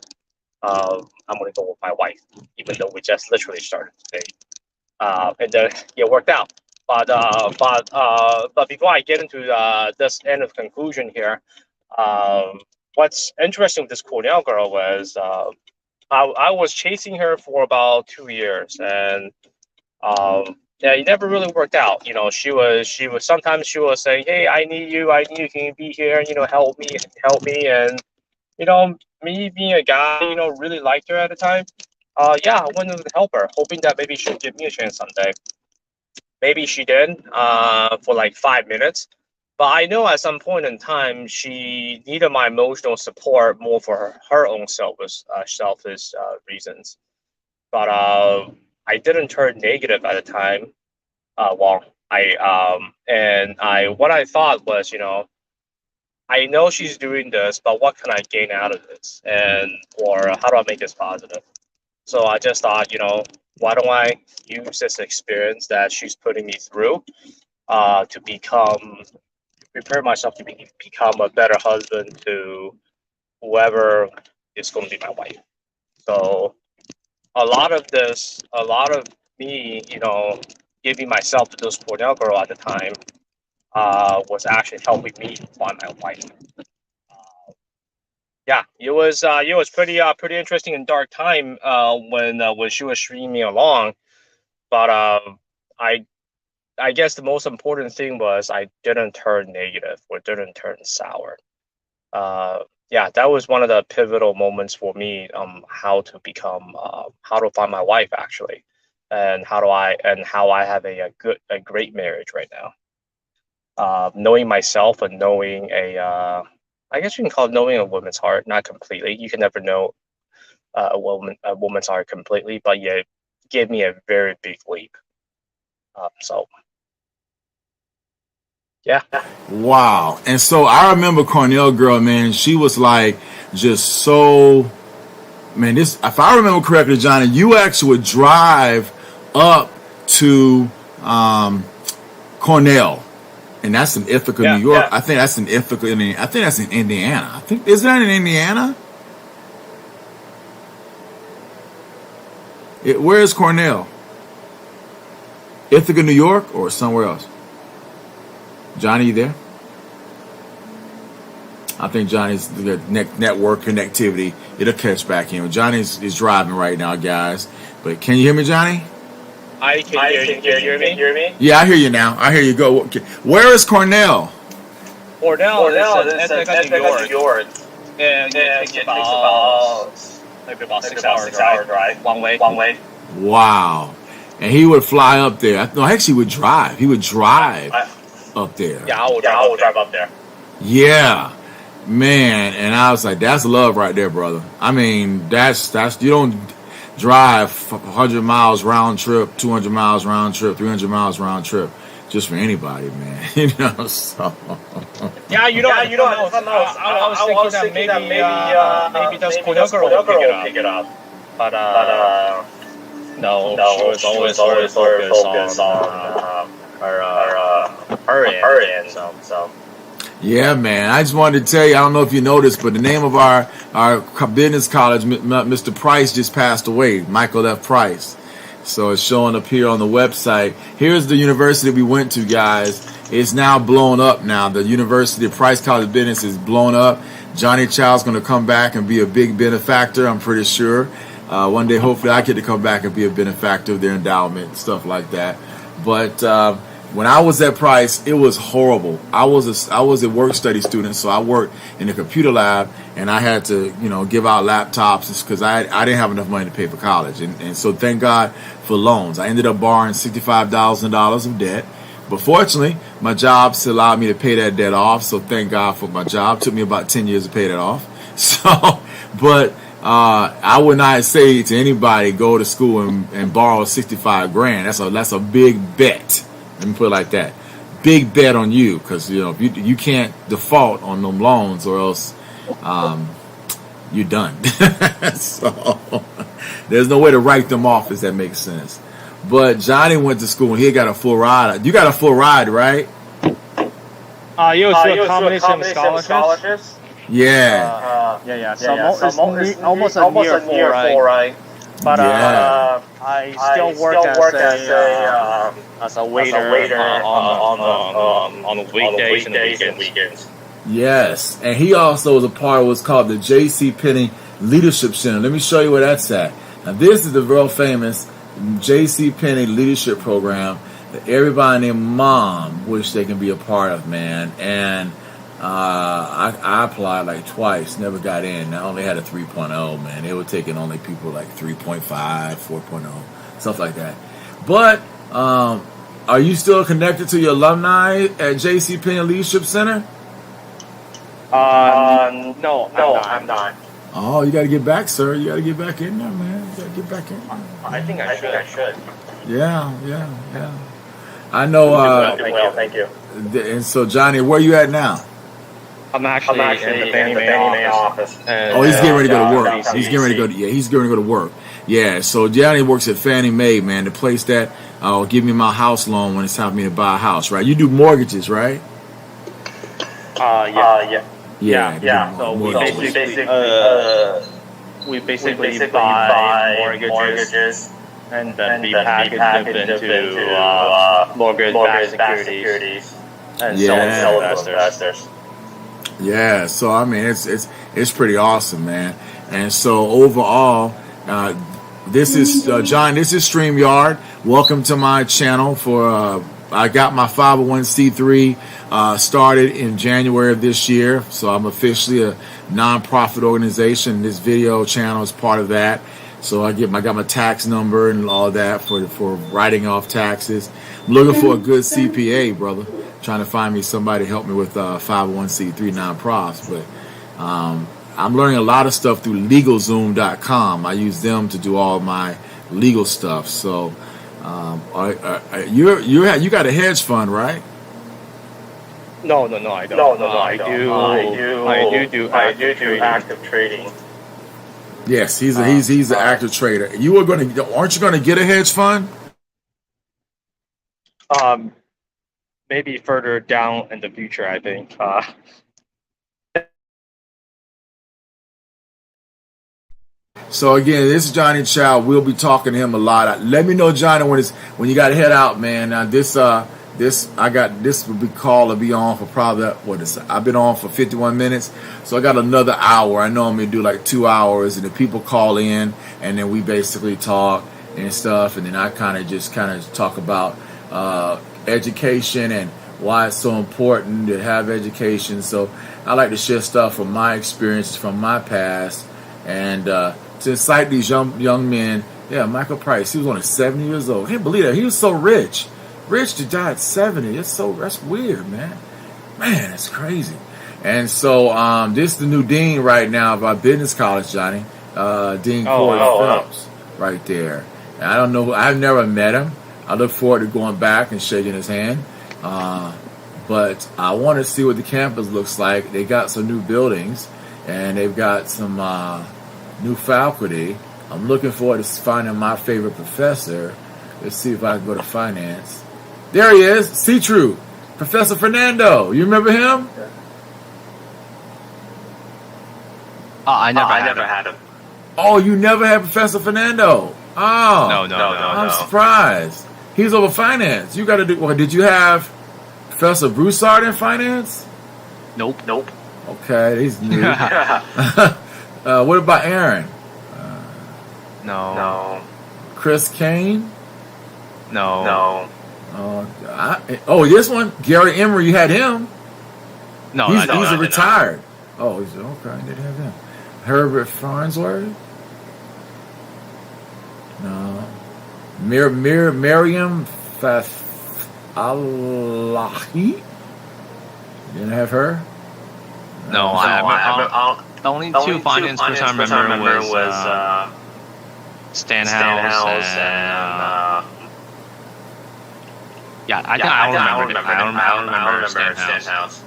I'm going to go with my wife, even though we just literally started today, and then it worked out. But before I get into this end of conclusion here, what's interesting with this Cornell girl was I was chasing her for about 2 years, and it never really worked out. She was sometimes she was saying, "Hey, I need you, can you be here? Help me." And me being a guy, really liked her at the time. I went to help her, hoping that maybe she'll give me a chance someday. Maybe she did for like 5 minutes. But I know at some point in time, she needed my emotional support more for her own selfish reasons. But I didn't turn negative at the time. What I thought was, I know she's doing this, but what can I gain out of this, or how do I make this positive? So I just thought, why don't I use this experience that she's putting me through to prepare myself to become a better husband to whoever is going to be my wife. So a lot of me, giving myself to this Cornell girl at the time, was actually helping me find my wife. Yeah, it was pretty interesting and dark time when she was stringing me along, but I I guess the most important thing was I didn't turn negative or didn't turn sour. Yeah, that was one of the pivotal moments for me. How to find my wife actually, and how I have a great marriage right now. Knowing myself and knowing I guess you can call it knowing a woman's heart, not completely. You can never know a woman's heart completely, but yeah, it gave me a very big leap. So yeah. Wow. And so I remember Cornell girl, man, she was like just so, man, this, if I remember correctly, Johnny, you actually would drive up to Cornell, and that's in Ithaca, Yeah, New York. yeah. I think that's in Ithaca. I think that's in Indiana. Is that in Indiana? Where is Cornell? Ithaca, New York, or somewhere else? Johnny, you there? I think Johnny's the network connectivity. It'll catch back in. Johnny's is driving right now, guys. But can you hear me, Johnny? I can hear you. Can you hear me? Yeah, I hear you now. I hear you. Go. Okay. Where is Cornell? Cornell is in New York. And it takes about maybe about 6 hour drive. One way. Wow. And he would fly up there. No, actually, he would drive. He would drive up there. Yeah, I will drive up there. Yeah, man. And I was like, that's love right there, brother. I mean, that's you don't drive 100 miles round trip, 200 miles round trip, 300 miles round trip just for anybody, man. So. Yeah, you know. I was thinking that maybe that's Cornell girl will pick it up. But no, she was always focused on her end. So. Yeah, man. I just wanted to tell you, I don't know if you noticed, but the name of our business college, Mr. Price, just passed away, Michael F. Price. So it's showing up here on the website. Here's the university we went to, guys. It's now blown up now. The University of Price College of Business is blown up. Johnny Child's going to come back and be a big benefactor, I'm pretty sure. One day, hopefully, I get to come back and be a benefactor of their endowment and stuff like that. But when I was at Price, it was horrible. I was a work study student, so I worked in the computer lab, and I had to, give out laptops because I didn't have enough money to pay for college, and so thank God for loans. I ended up borrowing $65,000 of debt, but fortunately, my job still allowed me to pay that debt off. So thank God for my job. It took me about 10 years to pay that off. So, but I would not say to anybody go to school and borrow 65 grand. That's a big bet. Let me put it like that. Big bet on you, because you can't default on them loans, or else you're done. So there's no way to write them off, if that makes sense. But Johnny went to school and he got a full ride. You got a full ride, right? It was a combination of scholarships. Yeah. Yeah. So it's almost a year full ride. But I still work as a waiter on the weekdays and weekends. Yes, and he also was a part of what's called the J.C. Penney Leadership Center. Let me show you where that's at. Now, this is the real famous J.C. Penney Leadership Program that everybody named Mom wish they can be a part of, man. And I applied like twice, never got in. I only had a 3.0, man. They were taking only people like 3.5, 4.0, stuff like that. But are you still connected to your alumni at J.C. Penney Leadership Center? No, I'm not. Oh, you got to get back, sir. You got to get back in there, man. You got to get back in there. I think I should. Yeah. I know. Thank you. And so, Johnny, where you at now? I'm actually in the Fannie Mae office. And, he's getting ready to go to work. He's getting ready to go. He's getting ready to go to work. Yeah. So Johnny works at Fannie Mae, man, the place that give me my house loan when it's time for me to buy a house. Right? You do mortgages, right? Yeah. Yeah. So we basically we basically buy mortgages and then be packaged into mortgage-backed securities and sell to investors. Yeah, so I mean it's pretty awesome, man. And so overall, this is John. This is StreamYard. Welcome to my channel. I got my 501c3 started in January of this year, so I'm officially a nonprofit organization. This video channel is part of that. So I got my tax number and all that for writing off taxes. I'm looking for a good CPA, brother. Trying to find me somebody to help me with 501c3 nonprofits, but I'm learning a lot of stuff through LegalZoom.com. I use them to do all my legal stuff. So you got a hedge fund, right? No, I don't. I do active trading. Yes, he's an active trader. Aren't you gonna get a hedge fund? Maybe further down in the future, I think. So again, this is Johnny Chow. We'll be talking to him a lot. Let me know, Johnny, when you got to head out, man. Now this will be called to be on for probably I've been on for 51 minutes, so I got another hour. I normally do like 2 hours, and the people call in, and then we basically talk and stuff, and then I kind of talk about education and why it's so important to have education. So I like to share stuff from my experiences, from my past, and to incite these young men. Yeah, Michael Price, he was only 70 years old. I can't believe that. He was so rich to die at 70. That's weird, man. Man, that's crazy. And so this is the new dean right now of our business college, Johnny. Dean Corey Phelps, right there. And I don't know. I've never met him. I look forward to going back and shaking his hand. But I want to see what the campus looks like. They got some new buildings, and they've got some new faculty. I'm looking forward to finding my favorite professor. Let's see if I can go to finance. There he is, C-True, Professor Fernando. You remember him? I never had him. Oh, you never had Professor Fernando? Oh, No. I'm surprised. He's over finance. You got to do. Well, did you have Professor Broussard in finance? Nope. Okay, he's new. What about Aaron? No. Chris Kane? No. This one, Gary Emery. You had him. No, he's a retired. Oh, he's okay. I didn't have him. Herbert Farnsworth? No. Miriam Allahi? Didn't have her? No, the only two finance person I remember was Stanhouse and I don't remember Stanhouse.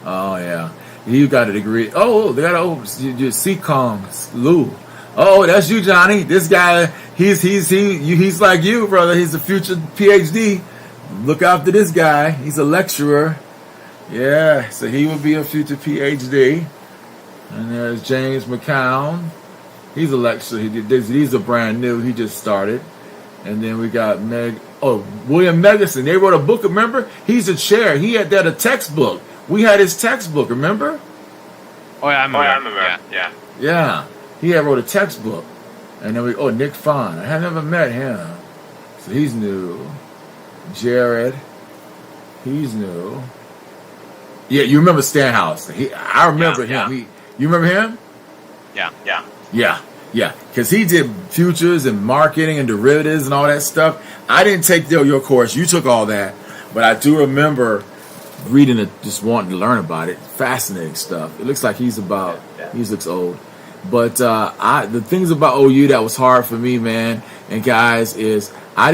Oh yeah, you got a degree. Oh, they got CCOM Lou. Oh, that's you, Johnny. This guy, he's like you, brother. He's a future PhD. Look after this guy. He's a lecturer. Yeah, so he would be a future PhD. And there's James McCown. He's a lecturer. These are brand new. He just started. And then we got William Megerson. They wrote a book, remember? He's a chair. He had a textbook. We had his textbook, remember? Oh, yeah, I remember. Yeah. He had wrote a textbook. And then Nick Fahn. I have never met him. So he's new. Jared. He's new. Yeah, you remember Stanhouse. I remember him. You remember him? Yeah. Because he did futures and marketing and derivatives and all that stuff. I didn't take your course. You took all that. But I do remember reading it, just wanting to learn about it. Fascinating stuff. It looks like he looks old. But the things about OU that was hard for me, man, and guys, is I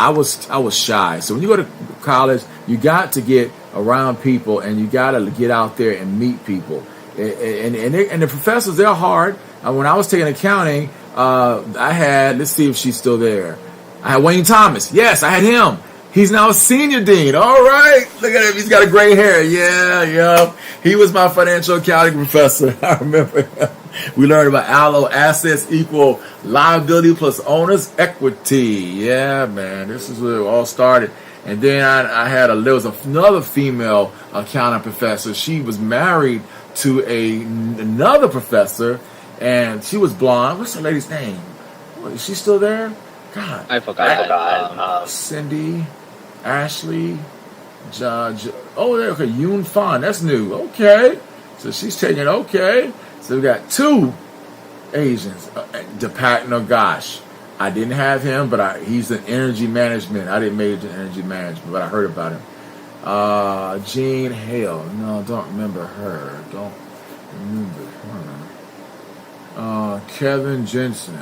was shy. So when you go to college, you got to get around people and you got to get out there and meet people. And the professors, they're hard. When I was taking accounting, I had, let's see if she's still there. I had Wayne Thomas. Yes, I had him. He's now a senior dean. All right. Look at him. He's got a gray hair. Yeah. He was my financial accounting professor. I remember him. We learned about allo assets equal liability plus owner's equity. Yeah, man, this is where it all started. And then there was another female accounting professor. She was married to another professor, and she was blonde. What's the lady's name? Is she still there? God, I forgot. Cindy, Ashley, Judge. Oh, there. Okay, Yoon Fan. That's new. Okay, so she's taking. Okay, so we got two Asians. Deepak Nagash. I didn't have him, but he's in energy management. I didn't major in energy management, but I heard about him. Jean Hale. No, don't remember her. Don't remember her. Kevin Jensen.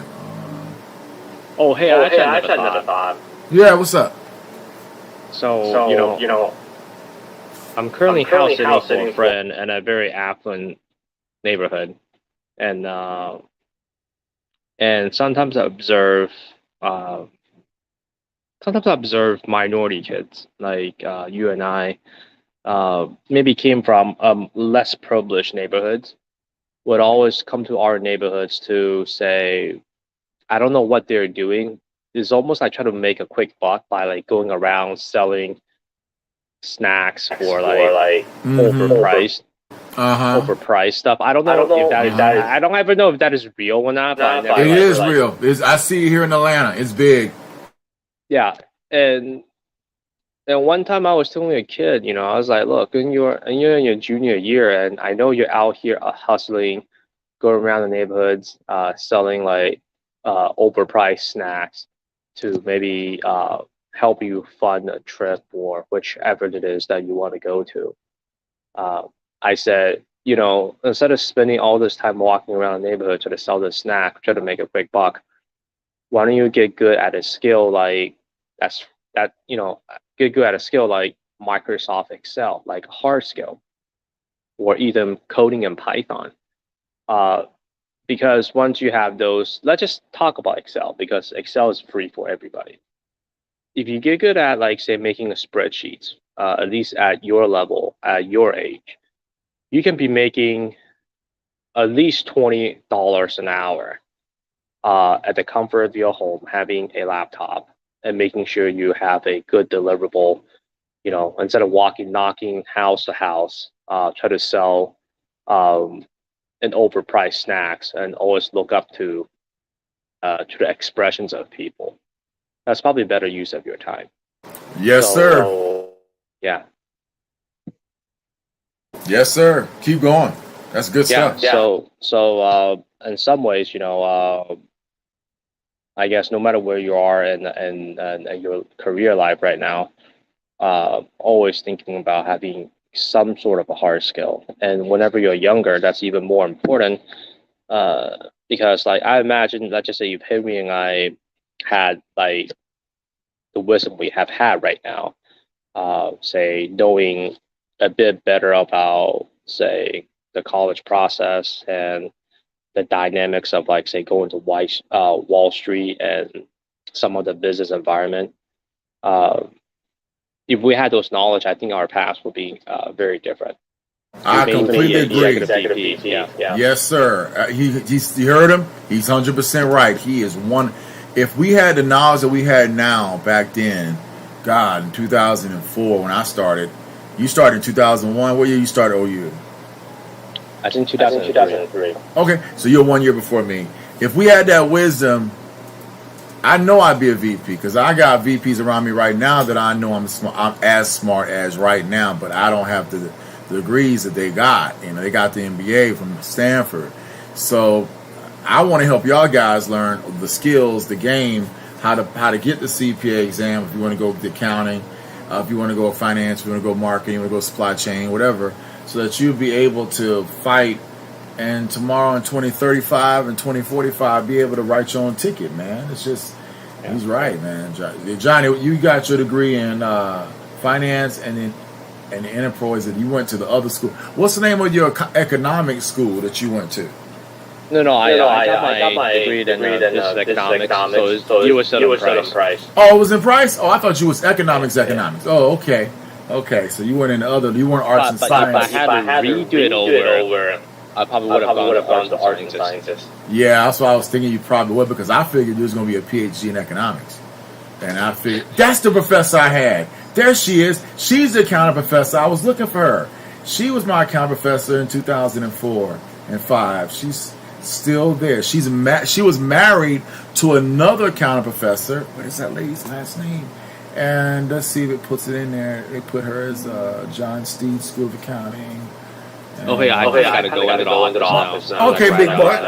Hey, I had another thought. Yeah, what's up? So you know, I'm currently house sitting for a friend in a very affluent neighborhood, and sometimes I observe minority kids like you and I maybe came from less privileged neighborhoods, would always come to our neighborhoods to say, I don't know what they're doing. It's almost like trying to make a quick buck by like going around selling snacks for overpriced. Overpriced stuff. I don't know if that is. I don't ever know if that is real or not. But it is real. I see it here in Atlanta. It's big. Yeah, and one time I was telling a kid, I was like, look, you're in your junior year, and I know you're out here hustling, going around the neighborhoods, selling like overpriced snacks to maybe help you fund a trip or whichever it is that you want to go to. I said, instead of spending all this time walking around the neighborhood trying to sell this snack, trying to make a quick buck, why don't you get good at a skill like get good at a skill like Microsoft Excel, like a hard skill, or even coding in Python. Because once you have those, let's just talk about Excel because Excel is free for everybody. If you get good at, like, say, making a spreadsheet, at least at your level, at your age, you can be making at least $20 an hour at the comfort of your home, having a laptop and making sure you have a good deliverable, instead of knocking house to house, try to sell and overpriced snacks and always look up to the expressions of people. That's probably a better use of your time. Yes, sir. Yeah. Yes, sir. Keep going. That's good stuff. Yeah. So in some ways, I guess no matter where you are in your career life right now, always thinking about having some sort of a hard skill. And whenever you're younger, that's even more important because, like, I imagine, let's just say if Henry and I had like the wisdom we have had right now, say knowing a bit better about, say, the college process and the dynamics of, like, say, going to Wall Street and some of the business environment. If we had those knowledge, I think our paths would be very different. I completely agree. Yeah. Yes, sir. You heard him? He's 100% right. He is one. If we had the knowledge that we had now back then, God, in 2004 when I started, you started in 2001. What year you started OU? I think 2003. Okay, so you're 1 year before me. If we had that wisdom, I know I'd be a VP because I got VPs around me right now that I know I'm as smart as right now, but I don't have the degrees that they got. They got the MBA from Stanford. So I want to help y'all guys learn the skills, the game, how to get the CPA exam if you want to go the accounting, if you want to go finance, if you want to go marketing, you want to go supply chain, whatever, so that you'll be able to fight and tomorrow in 2035 and 2045 be able to write your own ticket, man. It's just, he's right, man. Johnny, you got your degree in finance and then and the enterprise that you went to the other school. What's the name of your economic school that you went to? No, I got my degree in business economics, so it was in Price. Oh, it was in Price? Oh, I thought you was economics. Oh, okay. Okay, so you weren't in the other, you weren't arts and science. But I had to redo it over. I probably would have gone to art and sciences. Yeah, that's why I was thinking you probably would, because I figured you was going to be a PhD in economics. And I figured, that's the professor I had. There she is. She's the accounting professor. I was looking for her. She was my accounting professor in 2004 and 5. She's still there. She was married to another accounting professor. What is that lady's last name? And let's see if it puts it in there. They put her as John Steed School of Accounting. Okay, I gotta go into the office now. Okay, big boy.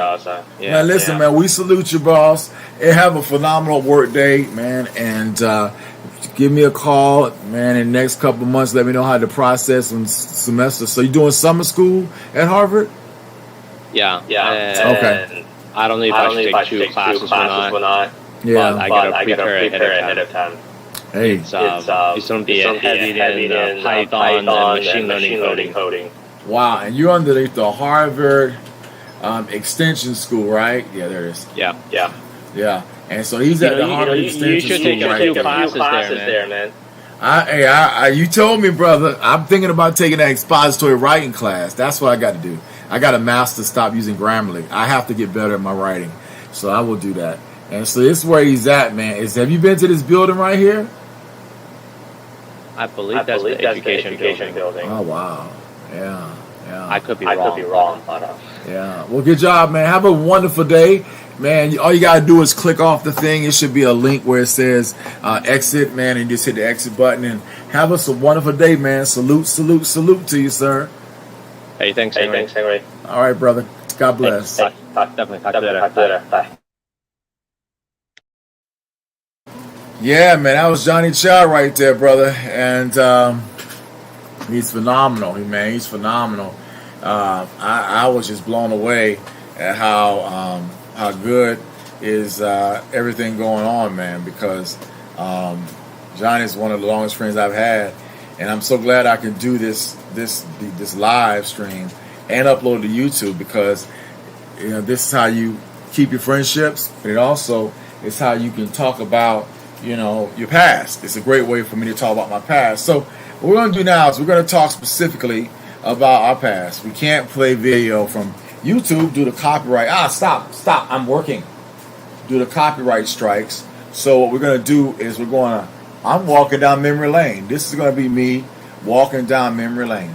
Now listen, man, we salute you, boss. And have a phenomenal work day, man. And give me a call, man, in the next couple of months. Let me know how to process and semester. So you doing summer school at Harvard? Yeah. Okay. I don't know if I should take 2 classes or not. Yeah. But I gotta prepare ahead of time. Hey, it's going to be heavy in Python and machine learning coding. Wow, and you're underneath the Harvard Extension School, right? Yeah, there it is. Yeah. And so he's at the Harvard Extension School. You should take a few classes there, man. You told me, brother. I'm thinking about taking that expository writing class. That's what I got to do. I got to master, stop using Grammarly. I have to get better at my writing, so I will do that. And so this is where he's at, man. Have you been to this building right here? I believe that's the education building. Oh, wow. Yeah. I could be wrong. But, yeah. Well, good job, man. Have a wonderful day. Man, all you got to do is click off the thing. It should be a link where it says exit, man, and just hit the exit button. And have us a wonderful day, man. Salute to you, sir. Hey, thanks, Henry. All right, brother. God bless. Definitely. Talk to you later. Bye. Yeah, man, that was Johnny Chow right there, brother, and he's phenomenal, man. He's phenomenal. I was just blown away at how good is everything going on, man. Because Johnny's one of the longest friends I've had, and I'm so glad I can do this live stream and upload to YouTube, because this is how you keep your friendships, but it also is how you can talk about your past. It's a great way for me to talk about my past. So what we're going to do now is we're going to talk specifically about our past. We can't play video from YouTube due to copyright. Stop. I'm working. Due to copyright strikes. So what we're going to do is I'm walking down memory lane. This is going to be me walking down memory lane.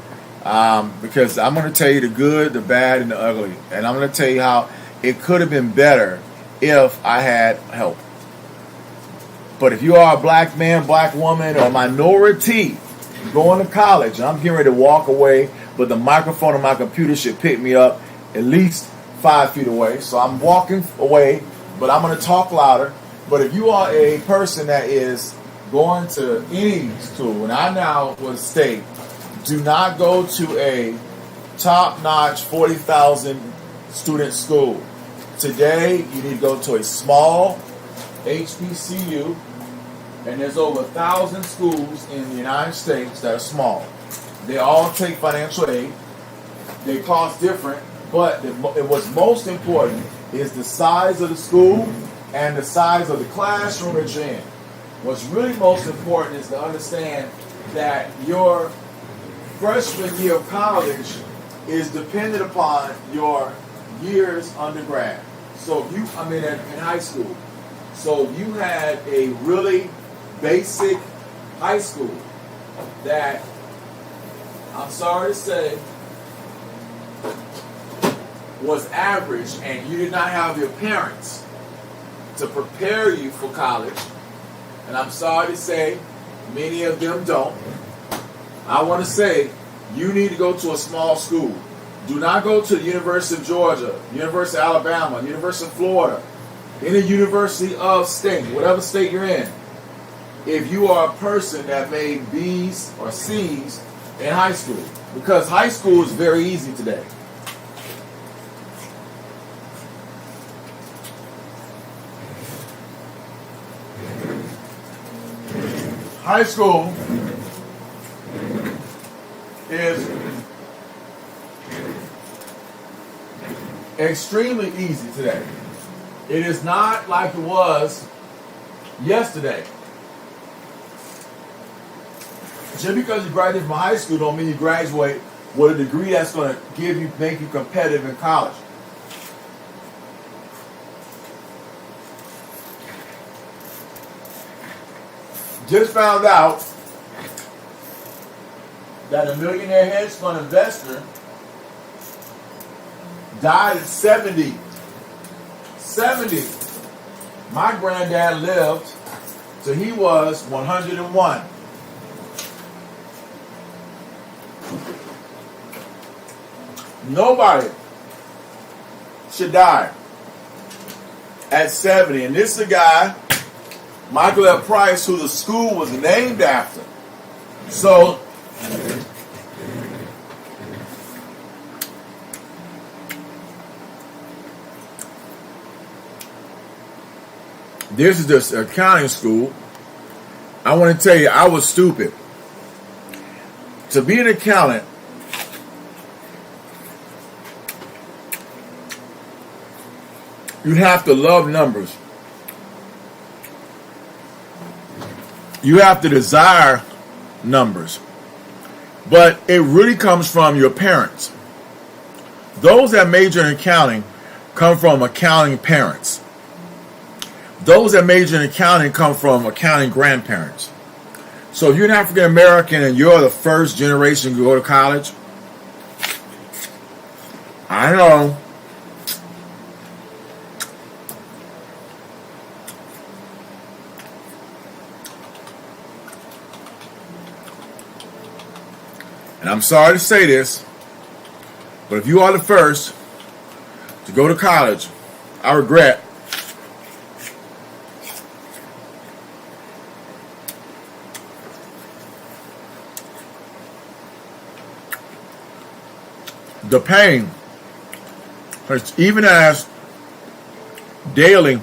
Because I'm going to tell you the good, the bad, and the ugly. And I'm going to tell you how it could have been better if I had help. But if you are a black man, black woman, or minority going to college, and I'm getting ready to walk away, but the microphone on my computer should pick me up at least 5 feet away. So I'm walking away, but I'm going to talk louder. But if you are a person that is going to any school, and I now would state, do not go to a top-notch 40,000 student school. Today, you need to go to a small HBCU, and there's over 1,000 schools in the United States that are small. They all take financial aid. They cost different, but what's most important is the size of the school and the size of the classroom that you're in. What's really most important is to understand that your freshman year of college is dependent upon your years undergrad. So in high school. So you had a really basic high school that, I'm sorry to say, was average, and you did not have your parents to prepare you for college. And I'm sorry to say, many of them don't. I want to say, you need to go to a small school. Do not go to the University of Georgia, University of Alabama, University of Florida, any university of state, whatever state you're in. If you are a person that made B's or C's in high school, because high school is very easy today. High school is extremely easy today. It is not like it was yesterday. Just because you graduate from high school don't mean you graduate with a degree that's going to make you competitive in college. Just found out that a millionaire hedge fund investor died at 70. 70. My granddad lived till he was 101. Nobody should die at 70. And this is a guy, Michael F. Price, who the school was named after. So, this is this accounting school. I want to tell you, I was stupid. To be an accountant, you have to love numbers. You have to desire numbers. But it really comes from your parents. Those that major in accounting come from accounting parents. Those that major in accounting come from accounting grandparents. So if you're an African American and you're the first generation to go to college, I know. And I'm sorry to say this, but if you are the first to go to college, I regret the pain. Even as daily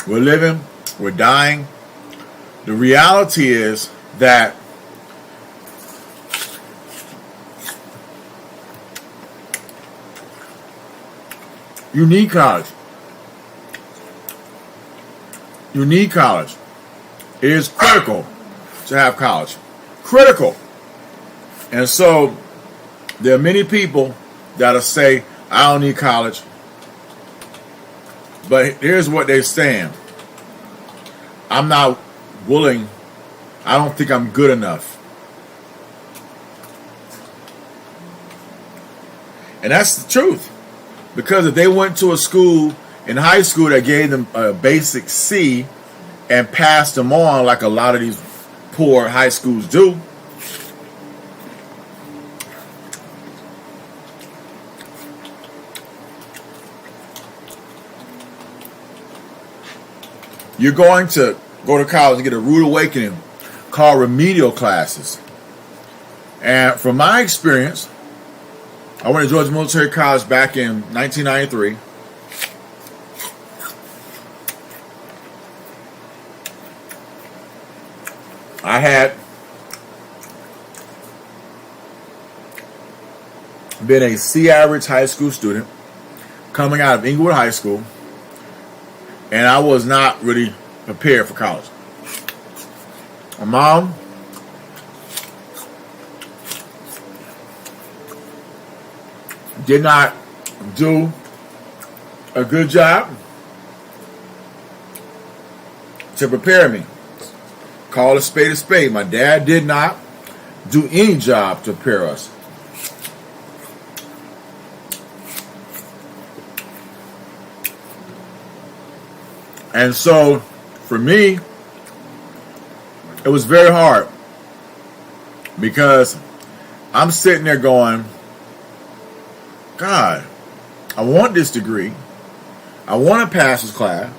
we're living, we're dying, the reality is that you need college. You need college. It is critical to have college. Critical. And so there are many people that'll say, I don't need college. But here's what they're saying. I'm not willing. I don't think I'm good enough. And that's the truth. Because if they went to a school in high school that gave them a basic C and passed them on like a lot of these poor high schools do, you're going to go to college and get a rude awakening called remedial classes. And from my experience, I went to Georgia Military College back in 1993. I had been a C average high school student coming out of Inglewood High School, and I was not really prepared for college. My mom did not do a good job to prepare me. Call a spade a spade. My dad did not do any job to prepare us. And so, for me, it was very hard because I'm sitting there going, God, I want this degree. I want to pass this class.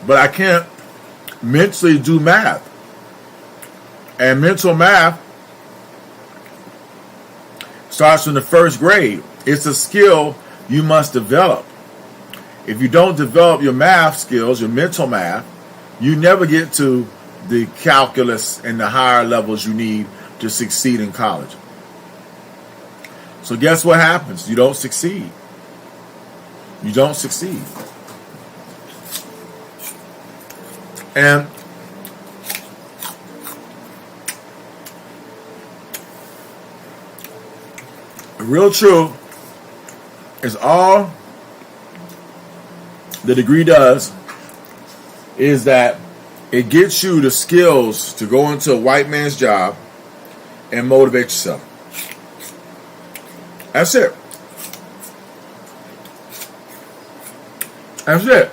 But I can't mentally do math. And mental math starts from the first grade. It's a skill you must develop. If you don't develop your math skills, your mental math, you never get to the calculus and the higher levels you need to succeed in college. So guess what happens? You don't succeed. You don't succeed. And real truth is all the degree does is that it gets you the skills to go into a white man's job and motivate yourself. That's it. That's it.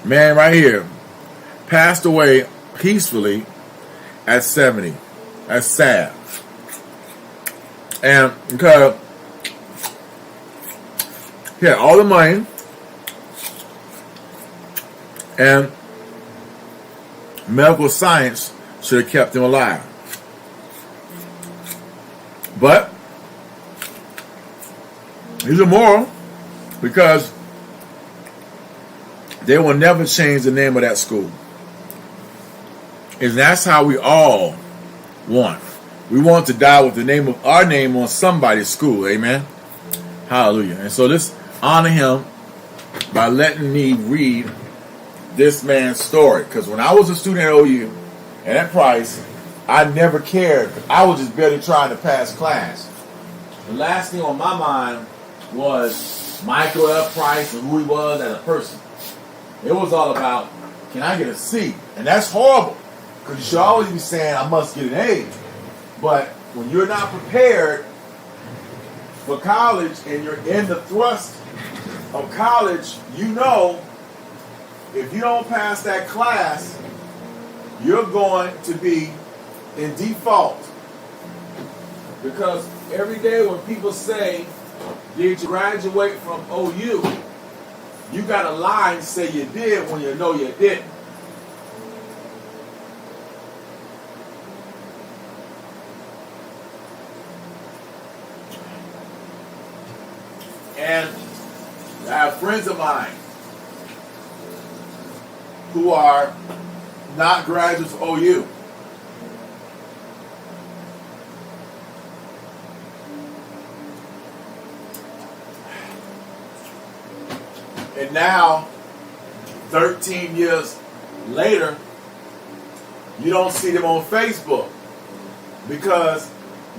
Man right here passed away peacefully at 70. That's sad. And because he had all the money and medical science should have kept him alive. But he's immoral because they will never change the name of that school. And that's how we all want. We want to die with the name of our name on somebody's school. Amen. Hallelujah. And so let's honor him by letting me read this man's story. Because when I was a student at OU and at Price, I never cared. I was just barely trying to pass class. The last thing on my mind was Michael F. Price and who he was as a person. It was all about, can I get a C? And that's horrible. Because you should always be saying, I must get an A. But when you're not prepared for college and you're in the thrust of college, you know if you don't pass that class, you're going to be in default. Because every day when people say, did you graduate from OU? You got to lie and say you did when you know you didn't. And I have friends of mine who are not graduates of OU. And now, 13 years later, you don't see them on Facebook because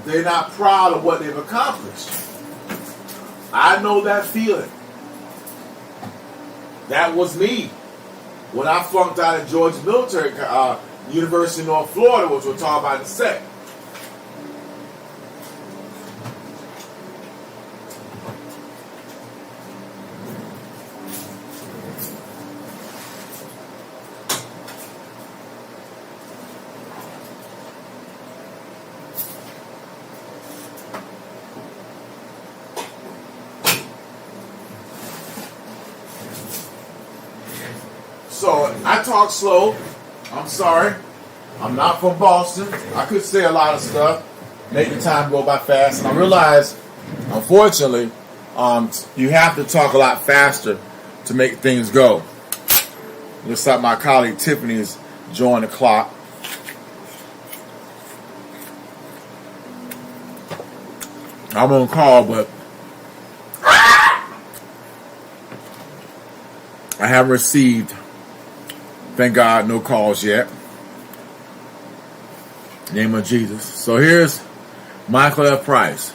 they're not proud of what they've accomplished. I know that feeling. That was me when I flunked out of Georgia Military University of North Florida, which we'll talk about in a sec. So I talk slow. I'm sorry. I'm not from Boston. I could say a lot of stuff, make the time go by fast. And I realize, unfortunately, you have to talk a lot faster to make things go. Looks like my colleague Tiffany has joined the clock. I'm on call, but I haven't received, thank God, no calls yet. Name of Jesus. So here's Michael F. Price.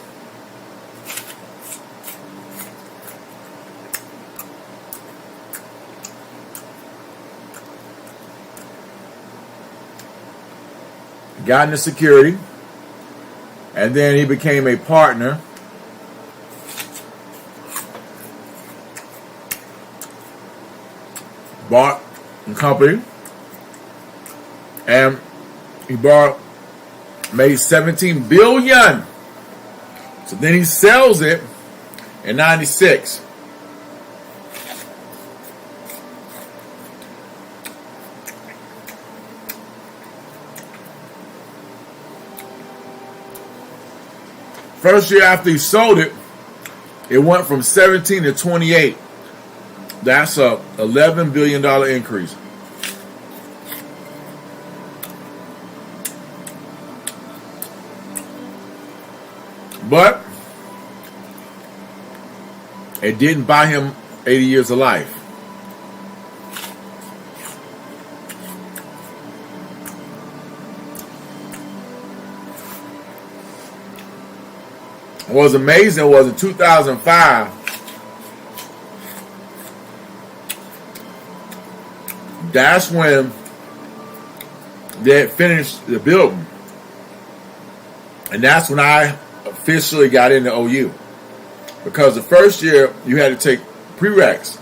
Got into security, and then he became a partner bought a company, and he made $17 billion. So then he sells it in 96. First year after he sold it, it went from 17 to 28. That's a $11 billion increase. But it didn't buy him 80 years of life. what was amazing was in 2005, that's when they had finished the building. And that's when I officially got into OU. Because the first year, you had to take prereqs.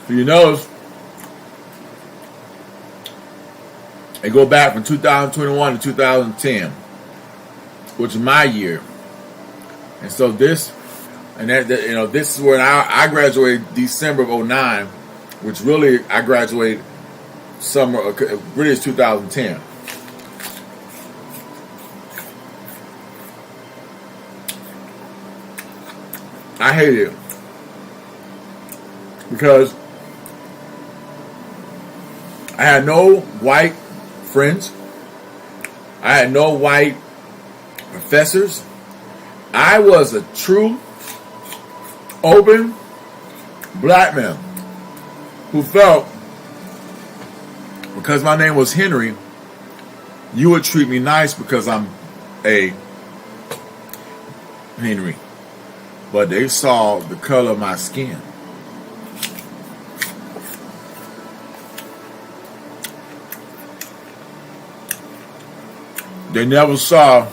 So you notice, they go back from 2021 to 2010, which is my year. And so this, and that this is when I graduated December of 2009, which really I graduated summer, really is 2010. I hated it because I had no white friends. I had no white professors. I was a true, open black man who felt because my name was Henry, you would treat me nice because I'm a Henry. But they saw the color of my skin. They never saw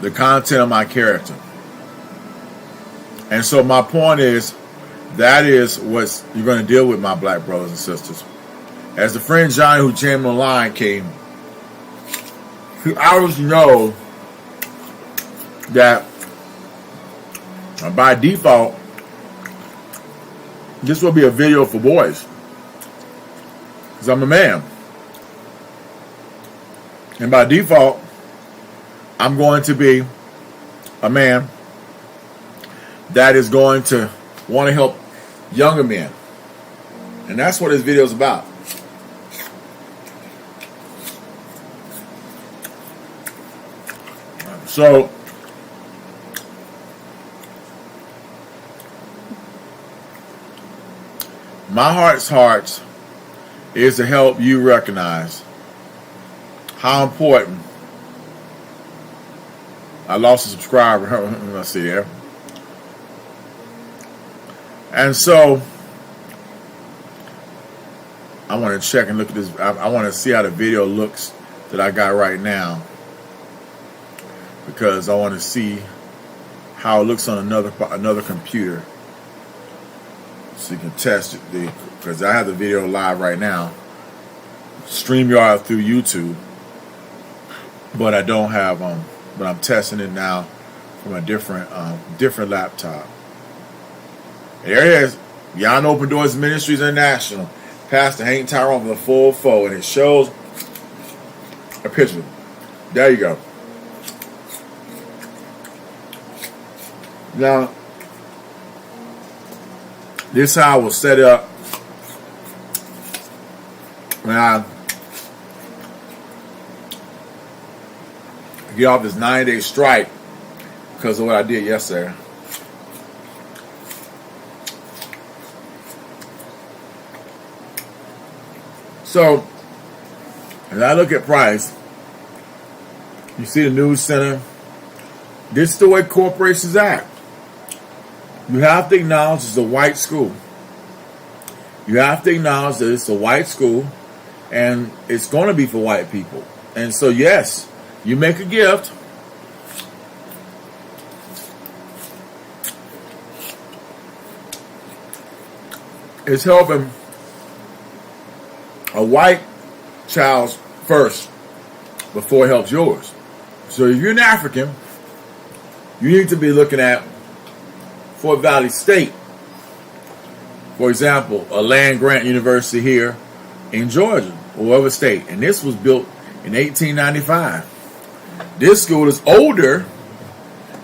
the content of my character. And so my point is, that is what you're going to deal with, my black brothers and sisters. As the friend Johnny who jammed on the line came, he always know that by default, this will be a video for boys. Because I'm a man. And by default, I'm going to be a man that is going to want to help younger men. And that's what this video is about. So, my heart's is to help you recognize how important. I lost a subscriber. Let's see there. And so I want to check and look at this. I want to see how the video looks that I got right now, because I want to see how it looks on another computer, so you can test it. Because I have the video live right now, StreamYard through YouTube, but I don't have but I'm testing it now from a different laptop. There it is. Y'all know Open Doors Ministries International. Pastor Hank-Tyrone from the full foe, and it shows a picture. There you go. Now, this is how I will set it up when I get off this 9-day strike because of what I did yesterday. So, as I look at price, you see the news center. This is the way corporations act. You have to acknowledge it's a white school. You have to acknowledge that it's a white school and it's going to be for white people. And so, yes, you make a gift. It's helping a white child's first before it helps yours. So if you're an African, you need to be looking at Fort Valley State, for example, a land grant university here in Georgia or whatever state. And this was built in 1895. This school is older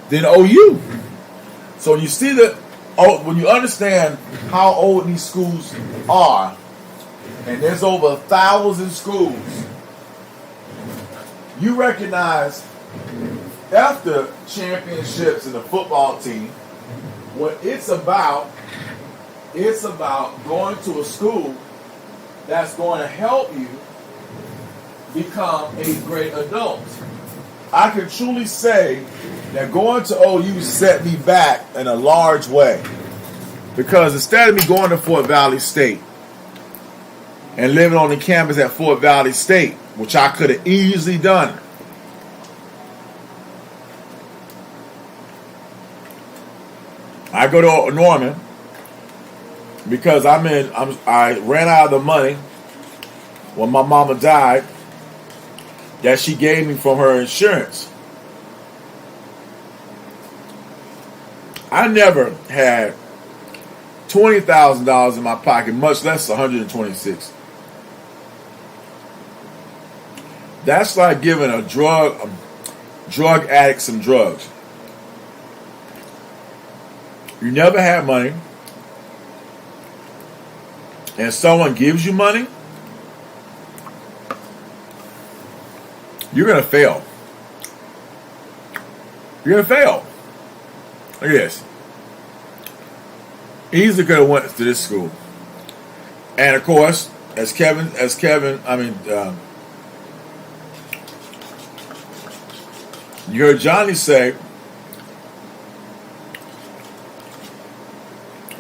than OU. So you see that when you understand how old these schools are, and there's over 1,000 schools, you recognize after championships in the football team, what it's about It's about going to a school that's going to help you become a great adult. I can truly say that going to OU set me back in a large way. Because instead of me going to Fort Valley State and living on the campus at Fort Valley State, which I could have easily done, I go to Norman because I ran out of the money when my mama died that she gave me from her insurance. I never had $20,000 in my pocket, much less $126. That's like giving a drug addict some drugs. You never had money, and someone gives you money, you're going to fail. You're going to fail. Look at this. Easily could have went to this school. And of course, as Kevin, you heard Johnny say,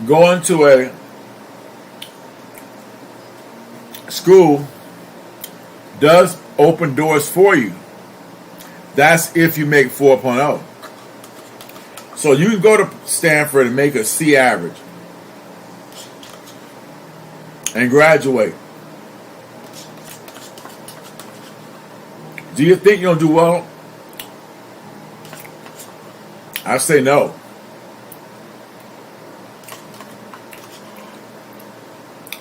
going to a school does open doors for you. That's if you make 4.0. So you can go to Stanford and make a C average and graduate. Do you think you'll do well? I say no.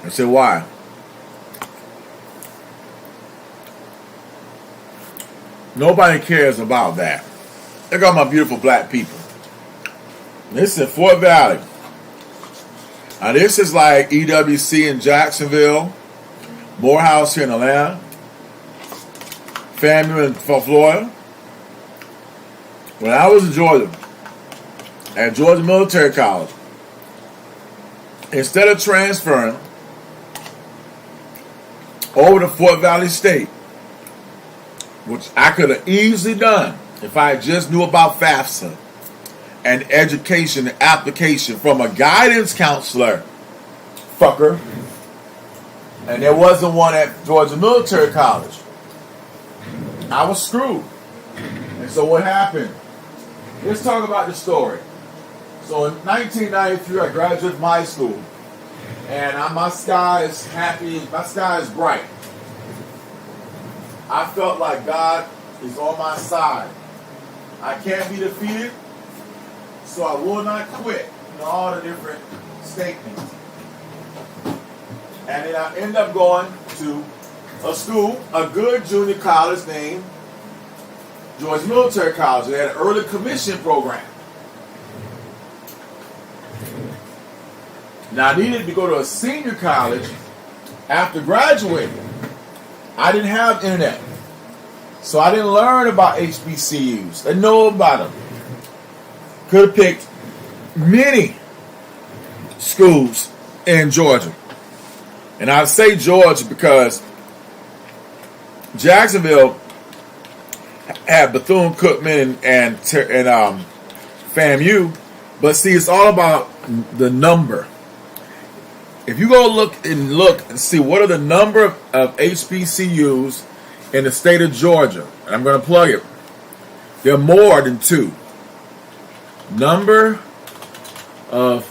I say why? Nobody cares about that. Look at my beautiful black people. This is Fort Valley. Now this is like EWC in Jacksonville, Morehouse here in Atlanta, FAMU in Florida. When I was in Georgia, at Georgia Military College, instead of transferring over to Fort Valley State, which I could have easily done if I just knew about FAFSA and education and application from a guidance counselor, fucker, and there wasn't one at Georgia Military College, I was screwed. And so what happened? Let's talk about the story. So in 1993, I graduated from high school, and my sky is happy, my sky is bright. I felt like God is on my side. I can't be defeated, so I will not quit. You know, all the different statements. And then I end up going to a school, a good junior college named Georgia Military College. They had an early commission program. Now I needed to go to a senior college after graduating. I didn't have internet, so I didn't learn about HBCUs. I didn't know about them. Could have picked many schools in Georgia. And I say Georgia because Jacksonville had Bethune-Cookman and FAMU, but see, it's all about the number. If you go look and see what are the number of HBCUs in the state of Georgia, and I'm going to plug it, there are more than 2. Number of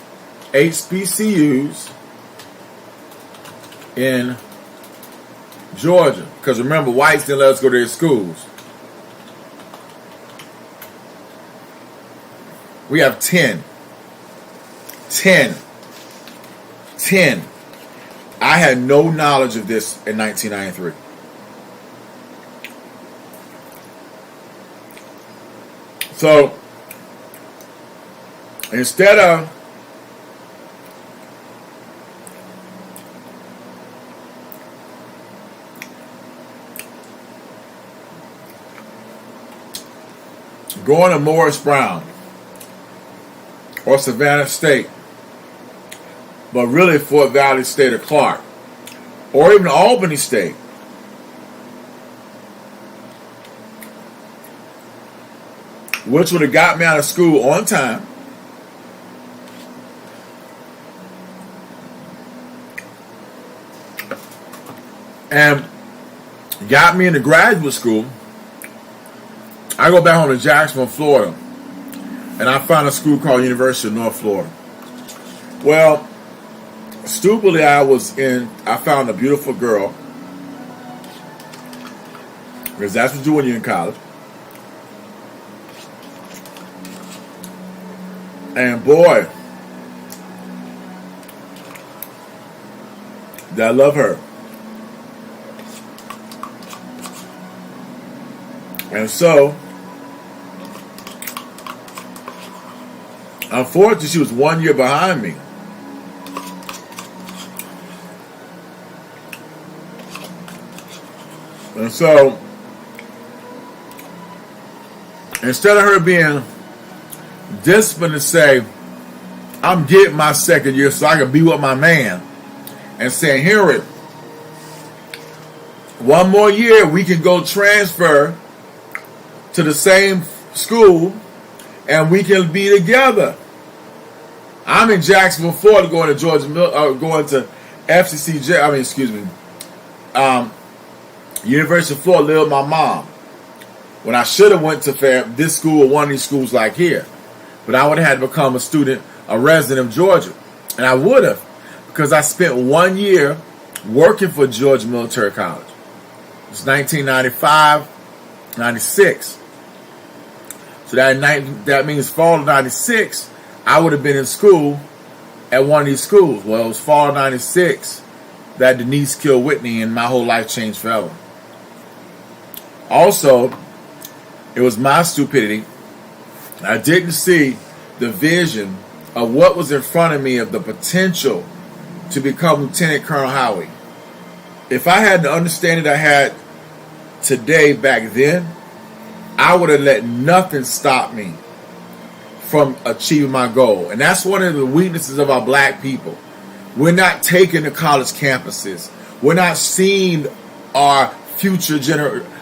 HBCUs in Georgia. Because remember, whites didn't let us go to their schools. We have 10. 10. I had no knowledge of this in 1993. So, instead of going to Morris Brown or Savannah State but really Fort Valley State or Clark, or even Albany State. Which would have got me out of school on time. And got me into graduate school. I go back home to Jacksonville, Florida, and I found a school called University of North Florida. Well, stupidly, I found a beautiful girl, because that's what you do when you're in college. And boy, did I love her. And so, unfortunately, she was 1 year behind me. And so, instead of her being disciplined to say, I'm getting my second year so I can be with my man, and saying, Henry, one more year we can go transfer to the same school and we can be together. I'm in Jacksonville, Florida, going to going to University of Florida, live with my mom. When I should have went to this school or one of these schools like here. But I would have had to become a resident of Georgia. And I would have, because I spent 1 year working for Georgia Military College. It's 1995, 96. So that means fall of 96, I would have been in school at one of these schools. Well, it was fall of 96 that Denise killed Whitney and my whole life changed forever. Also, it was my stupidity. I didn't see the vision of what was in front of me of the potential to become Lieutenant Colonel Howie. If I had the understanding I had today back then, I would have let nothing stop me from achieving my goal. And that's one of the weaknesses of our black people. We're not taking to college campuses. We're not seeing our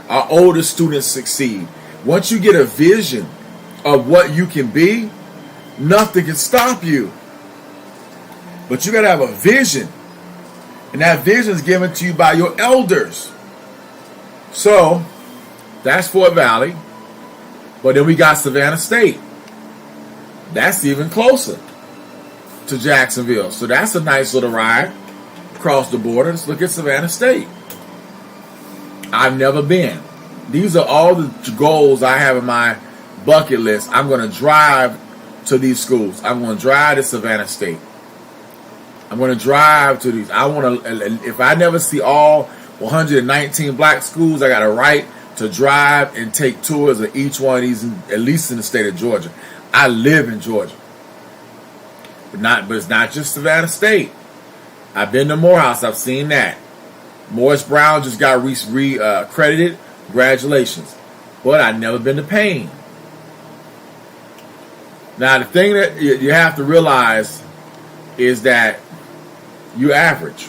our older students succeed. Once you get a vision of what you can be, nothing can stop you. But you got to have a vision. And that vision is given to you by your elders. So, that's Fort Valley. But then we got Savannah State. That's even closer to Jacksonville. So that's a nice little ride across the border. Let's look at Savannah State. I've never been. These are all the goals I have in my bucket list. I'm going to drive to these schools. I'm going to drive to Savannah State. I'm going to drive to these. I want to, if I never see all 119 black schools, I got a right to drive and take tours of each one of these, at least in the state of Georgia. I live in Georgia. But it's not just Savannah State. I've been to Morehouse. I've seen that. Morris Brown just got accredited. Congratulations. But I've never been to Payne. Now, the thing that you have to realize is that you're average.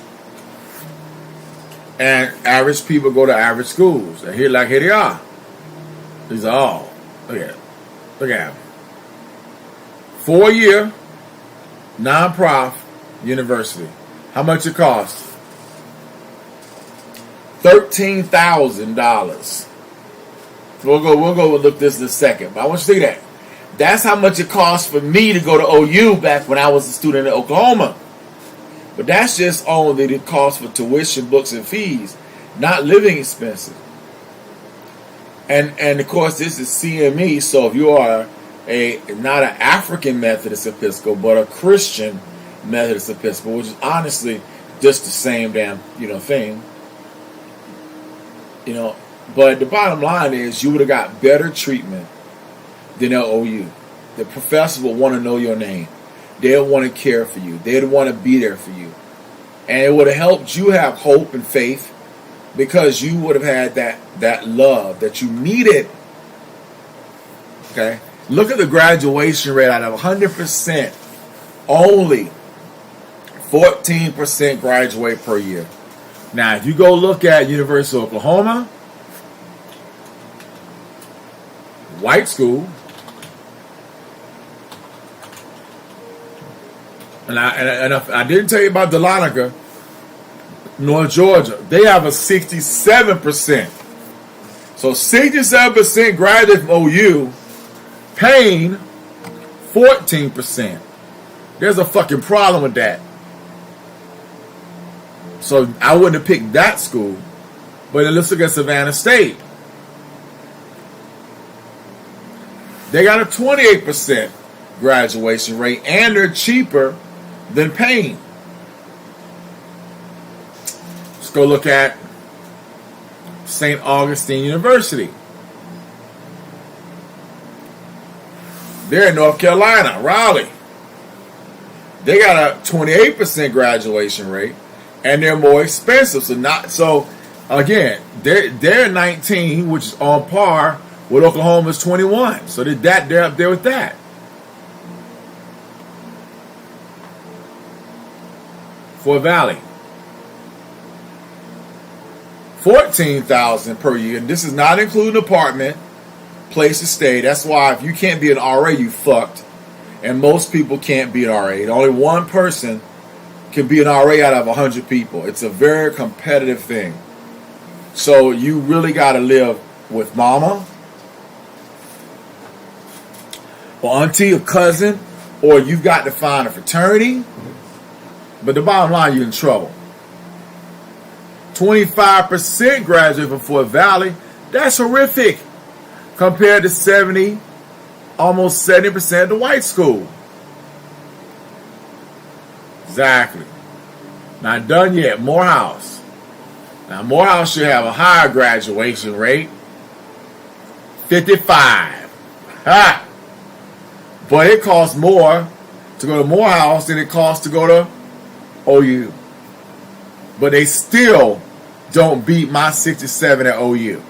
And average people go to average schools. And here they are. These are all. Look at them. 4-year non-prof university. How much it costs? $13,000. We'll go look at this in a second. But I want you to see that. That's how much it cost for me to go to OU back when I was a student in Oklahoma. But that's just only the cost for tuition, books, and fees, not living expenses. And of course, this is CME. So if you are not an African Methodist Episcopal, but a Christian Methodist Episcopal, which is honestly just the same damn thing. But the bottom line is you would have got better treatment than at OU. The professors will want to know your name. They'll want to care for you. They'd want to be there for you. And it would have helped you have hope and faith because you would have had that love that you needed. Okay? Look at the graduation rate out of 100%. Only 14% graduate per year. Now, if you go look at University of Oklahoma, white school, and I didn't tell you about Dahlonega, North Georgia. They have a 67%. So 67% graduate from OU, paying 14%. There's a fucking problem with that. So I wouldn't have picked that school. But then let's look at Savannah State. They got a 28% graduation rate, and they're cheaper than Payne. Let's go look at St. Augustine University. They're in North Carolina, Raleigh. They got a 28% graduation rate, and they're more expensive. So again, they're 19, which is on par with Oklahoma's 21. So they're up there with that. Fort Valley, $14,000 per year. And this is not including apartment, place to stay. That's why if you can't be an RA, you fucked. And most people can't be an RA. Only one person can be an RA out of 100 people. It's a very competitive thing. So you really got to live with mama or auntie or cousin, or you've got to find a fraternity. But the bottom line, you're in trouble. 25% graduate from Fort Valley. That's horrific compared to 70, almost 70% of the white school. Exactly. Not done yet. Morehouse. Now, Morehouse should have a higher graduation rate. 55. Ha! But it costs more to go to Morehouse than it costs to go to OU. But they still don't beat my 67 at OU.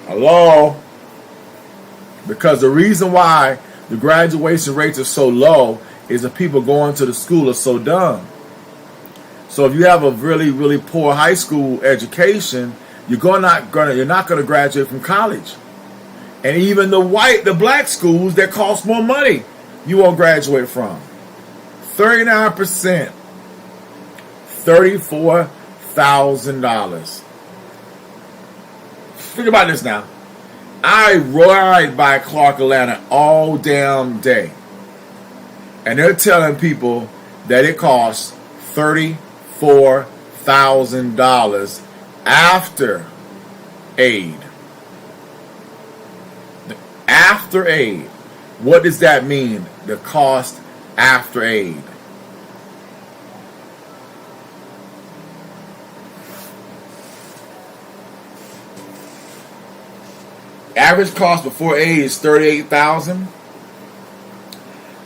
Hello? Because the reason why the graduation rates are so low is that people going to the school are so dumb. So if you have a really, really poor high school education, you're not gonna graduate from college. And even the black schools that cost more money, you won't graduate from. 39%, $34,000. Think about this now. I ride by Clark Atlanta all damn day, and they're telling people that it costs $34,000 after aid. After aid. What does that mean? The cost after aid. Average cost before aid is $38,000.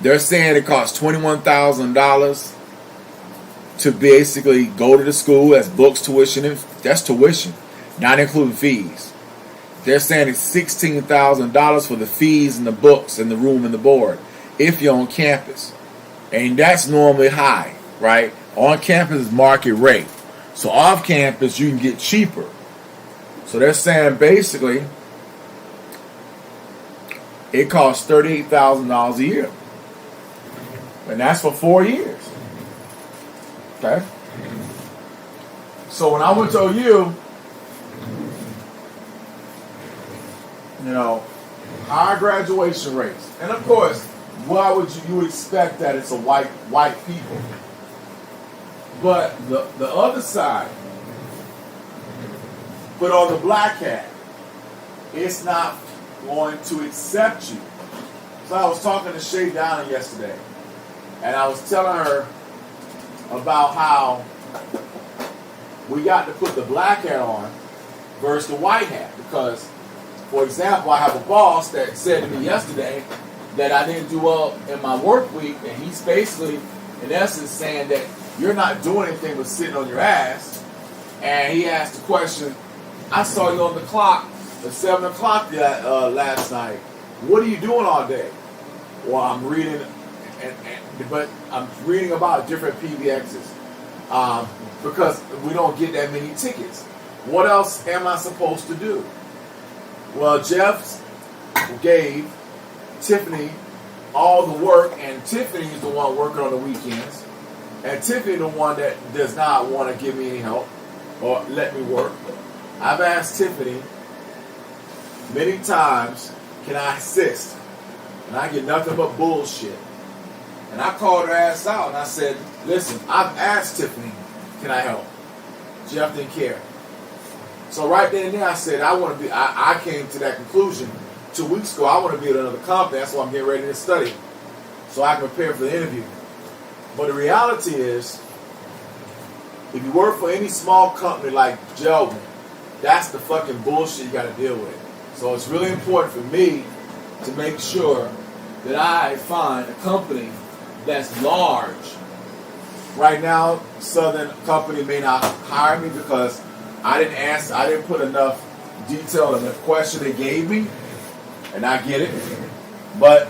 They're saying it costs $21,000 to basically go to the school as books, tuition. That's tuition, not including fees. They're saying it's $16,000 for the fees and the books and the room and the board if you're on campus. And that's normally high, right? On campus is market rate. So off campus you can get cheaper. So they're saying basically it costs $38,000 a year. And that's for 4 years. Okay? So when I went to OU, higher graduation rates. And of course, why would you expect that it's a white people? But the other side, put on the black hat, it's not going to accept you. So I was talking to Shay Downing yesterday, and I was telling her about how we got to put the black hat on versus the white hat. Because, for example, I have a boss that said to me yesterday that I didn't do well in my work week, and he's basically, in essence, saying that you're not doing anything but sitting on your ass. And he asked the question, I saw you on the clock at 7 o'clock last night. What are you doing all day? Well, I'm reading, and but I'm reading about different PBXs because we don't get that many tickets. What else am I supposed to do? Well, Jeff gave Tiffany all the work, and Tiffany is the one working on the weekends, and Tiffany is the one that does not want to give me any help or let me work. I've asked Tiffany many times, can I assist? And I get nothing but bullshit. And I called her ass out and I said, listen, I've asked Tiffany, can I help? Jeff didn't care. So right then and there I said, I came to that conclusion 2 weeks ago. I want to be at another company. That's why I'm getting ready to study, so I can prepare for the interview. But the reality is, if you work for any small company like Gelman, that's the fucking bullshit you got to deal with. So it's really important for me to make sure that I find a company that's large. Right now, Southern company may not hire me because I didn't put enough detail in the question they gave me, and I get it. But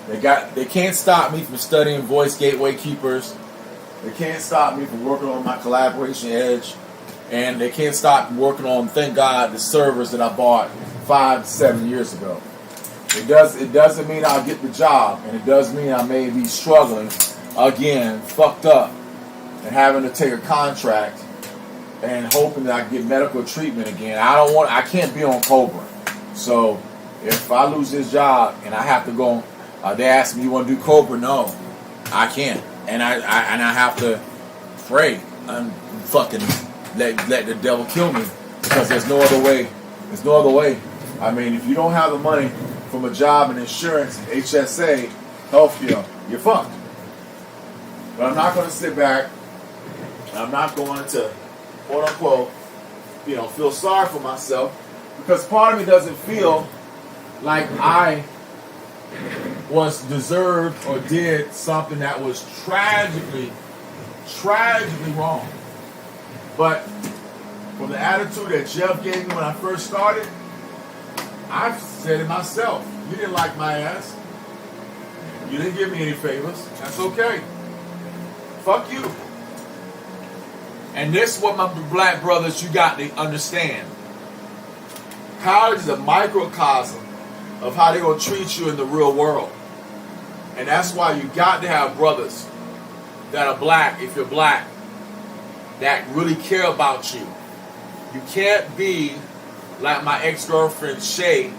they can't stop me from studying voice gateway keepers. They can't stop me from working on my collaboration edge, and they can't stop me working on, thank God, the servers that I bought 5 to 7 years ago. It doesn't mean I'll get the job, and it does mean I may be struggling again, fucked up, and having to take a contract and hoping that I can get medical treatment again. I can't be on Cobra. So if I lose this job and I have to go, they ask me, you want to do Cobra? No, I can't. And I have to pray and fucking let the devil kill me, because there's no other way. There's no other way. I mean, if you don't have the money from a job and insurance, HSA, healthcare, you're fucked. But I'm not going to sit back. I'm not going to, quote unquote, feel sorry for myself, because part of me doesn't feel like I was deserved or did something that was tragically wrong. But from the attitude that Jeff gave me when I first started, I said it myself. You didn't like my ass. You didn't give me any favors. That's okay. Fuck you. And this is what my black brothers, you got to understand. College is a microcosm of how they're going to treat you in the real world. And that's why you got to have brothers that are black, if you're black, that really care about you. You can't be like my ex-girlfriend Shay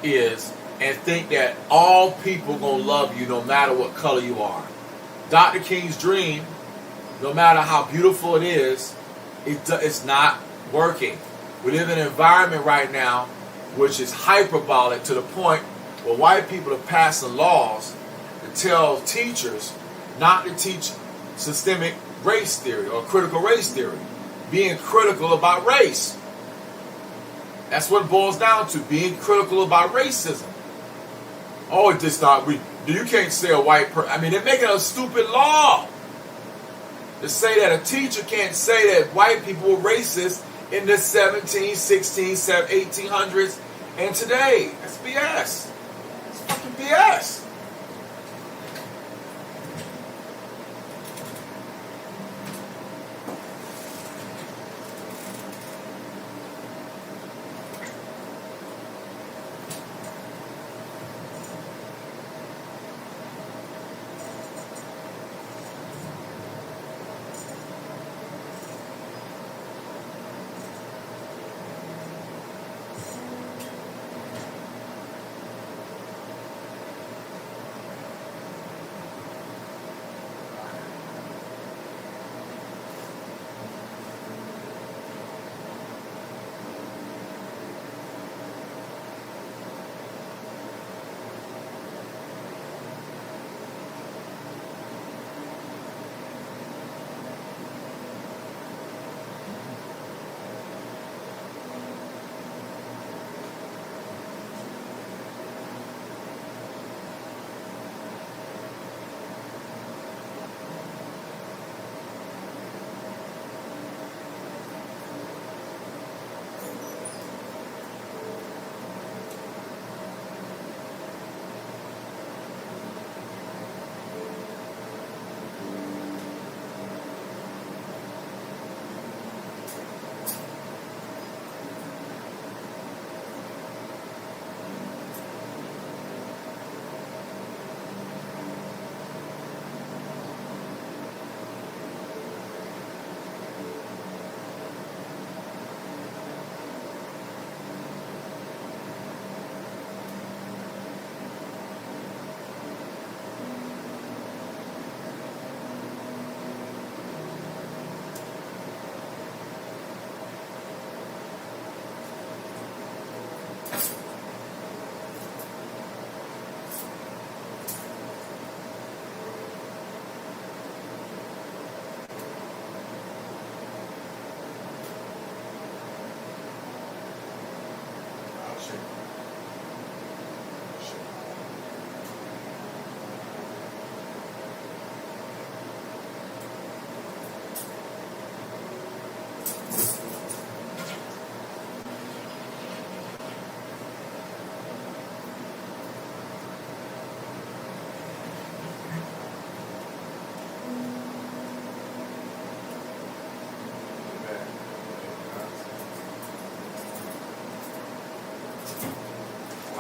is and think that all people going to love you no matter what color you are. Dr. King's dream, no matter how beautiful it is, it's not working. We live in an environment right now which is hyperbolic to the point where white people are passing laws to tell teachers not to teach systemic race theory or critical race theory, being critical about race. That's what it boils down to, being critical about racism. Oh, it just not. You can't say a white person. I mean, they're making a stupid law to say that a teacher can't say that white people were racist in the 17, 16, 1800s and today. That's BS. It's fucking BS.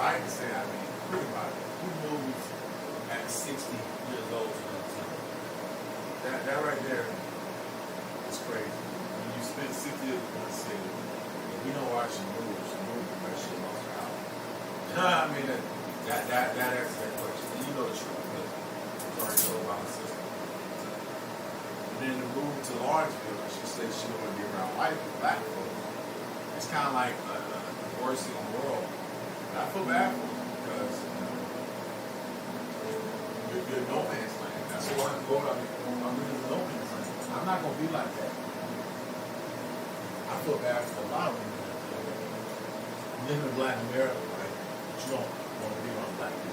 I hate to say, I mean, think about it. Who moves at 60 years old to another city? That right there is crazy. When you spend 60 years in one city, and we don't watch the moves, that shit lost her out. I mean, that answers that question. And you know the truth, because it's already so about the system. And then to move to Lawrenceville, she said she don't want to be around white people, black folks. It's kind of like the worst thing in the world. And I feel bad for them because you're no man's land. That's why I'm going up. I'm in no man's land. I'm not going to be like that. I feel bad for a lot of women that live in black America, right? But you don't want to be around black people.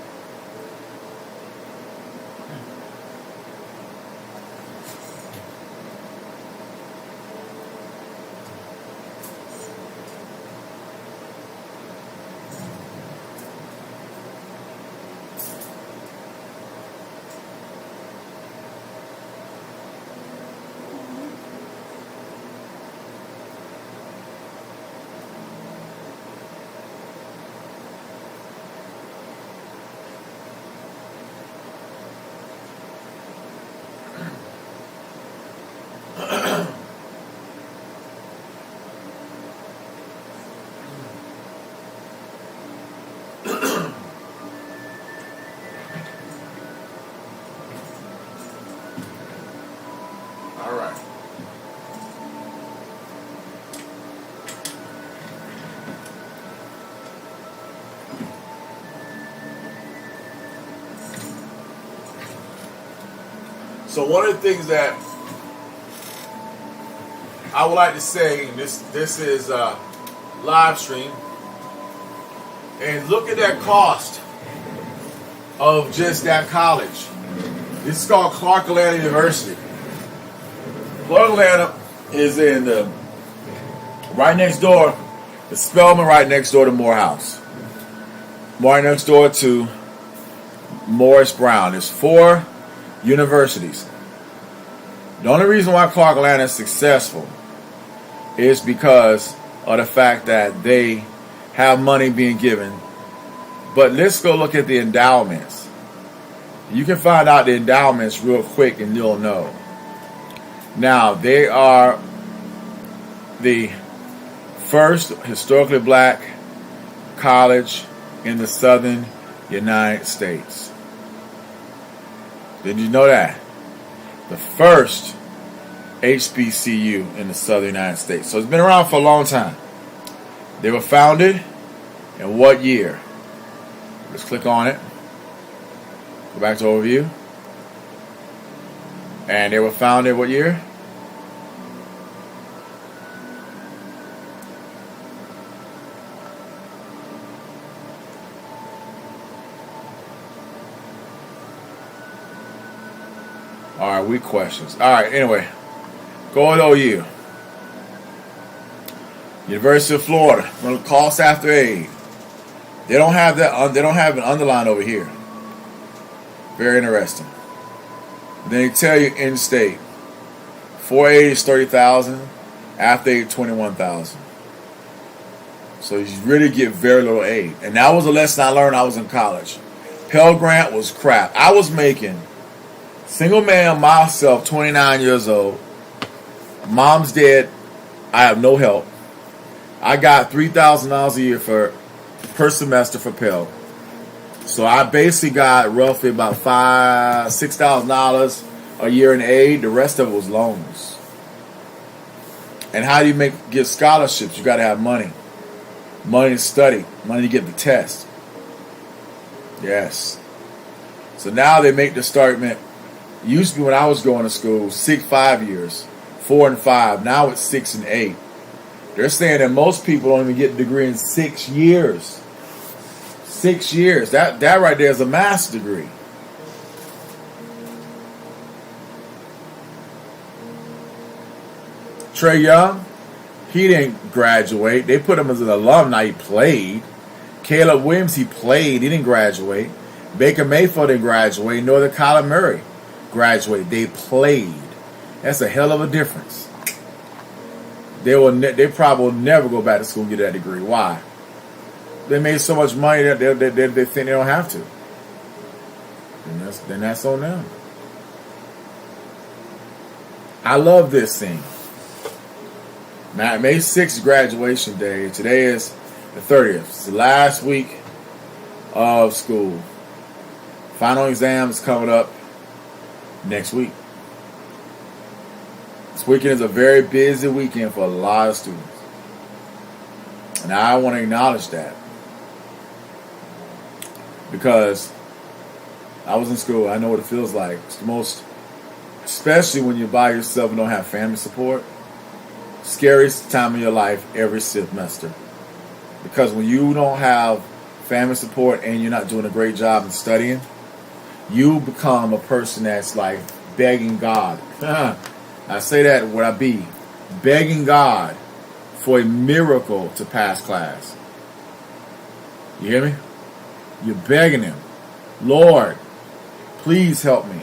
All right. So one of the things that I would like to say, and this is live stream, and look at that cost of just that college. This is called Clark Atlanta University. Clark Atlanta is in the right next door, the Spelman, right next door to Morehouse. Right next door to Morris Brown. There's 4 universities. The only reason why Clark Atlanta is successful is because of the fact that they have money being given. But let's go look at the endowments. You can find out the endowments real quick and you'll know. Now, they are the first historically black college in the southern United States. Did you know that? The first HBCU in the southern United States. So it's been around for a long time. They were founded in what year? Let's click on it. Go back to overview. And they were founded what year? All right, weak questions. All right, anyway, go with OU. University of Florida. Well, cost after aid. They don't have that. They don't have an underline over here. Very interesting. Then they tell you in state. 480 is 30,000. After aid 21,000. So you really get very little aid. And that was a lesson I learned. I was in college. Pell Grant was crap. I was making single man myself, 29 years old. Mom's dead. I have no help. I got $3,000 a year per semester for Pell. So I basically got roughly about $6,000 a year in aid. The rest of it was loans. And how do you get scholarships? You got to have money. Money to study. Money to get the test. Yes. So now they make the statement. Used to be when I was going to school, 5 years, 4 and 5. Now it's 6 and 8. They're saying that most people don't even get a degree in 6 years. 6 years. That right there is a master's degree. Trey Young, he didn't graduate. They put him as an alumni. He played. Caleb Williams, he played. He didn't graduate. Baker Mayfield didn't graduate. Nor did Kyler Murray graduate. They played. That's a hell of a difference. They probably will never go back to school and get that degree. Why? they made so much money that they think they don't have to. And that's on them. I love this thing. Now, May 6th graduation day. Today is the 30th. It's the last week of school. Final exams coming up next week. This weekend is a very busy weekend for a lot of students. And I want to acknowledge that. Because I was in school. I know what it feels like. It's the most, especially when you're by yourself and don't have family support, scariest time of your life every semester. Because when you don't have family support and you're not doing a great job in studying, you become a person that's like begging God. I say that what I be. Begging God for a miracle to pass class. You hear me? You're begging Him. Lord, please help me.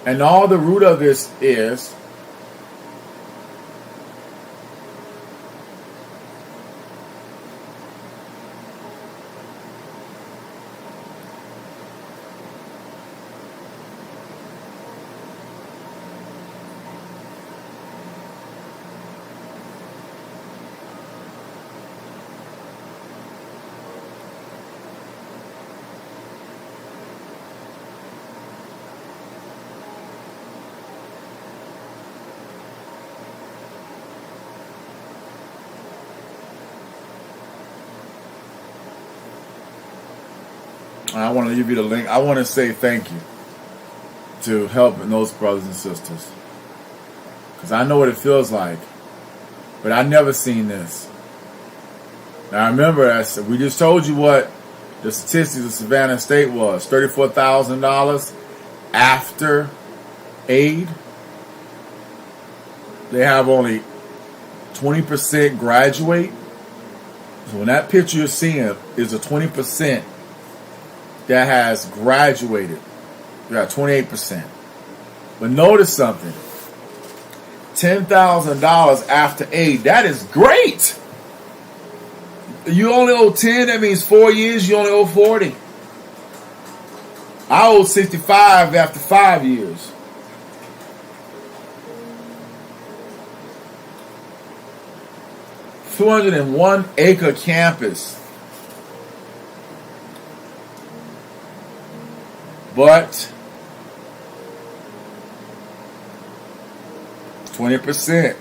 And all the root of this is I want to give you the link. I want to say thank you to helping those brothers and sisters. Because I know what it feels like. But I never seen this. Now remember, we just told you what the statistics of Savannah State was. $34,000 after aid. They have only 20% graduate. So when that picture you're seeing is a 20% that has graduated. You got 28%. But notice something. $10,000 after aid. That is great. You only owe 10. That means 4 years. You only owe 40. I owe 65 after 5 years. $201-acre campus. But 20%,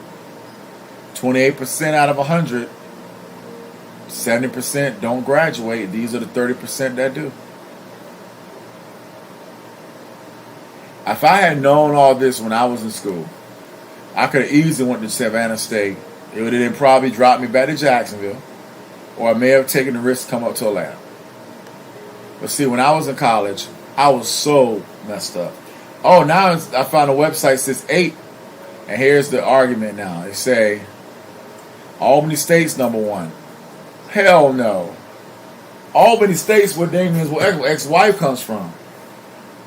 28% out of 100, 70% don't graduate. These are the 30% that do. If I had known all this when I was in school, I could have easily went to Savannah State. It would have probably dropped me back to Jacksonville, or I may have taken the risk to come up to Atlanta. But see, when I was in college, I was so messed up. Oh, now I found a website that says 8. And here's the argument now. They say, Albany State's number 1. Hell no. Albany State's where Damien's ex-wife comes from.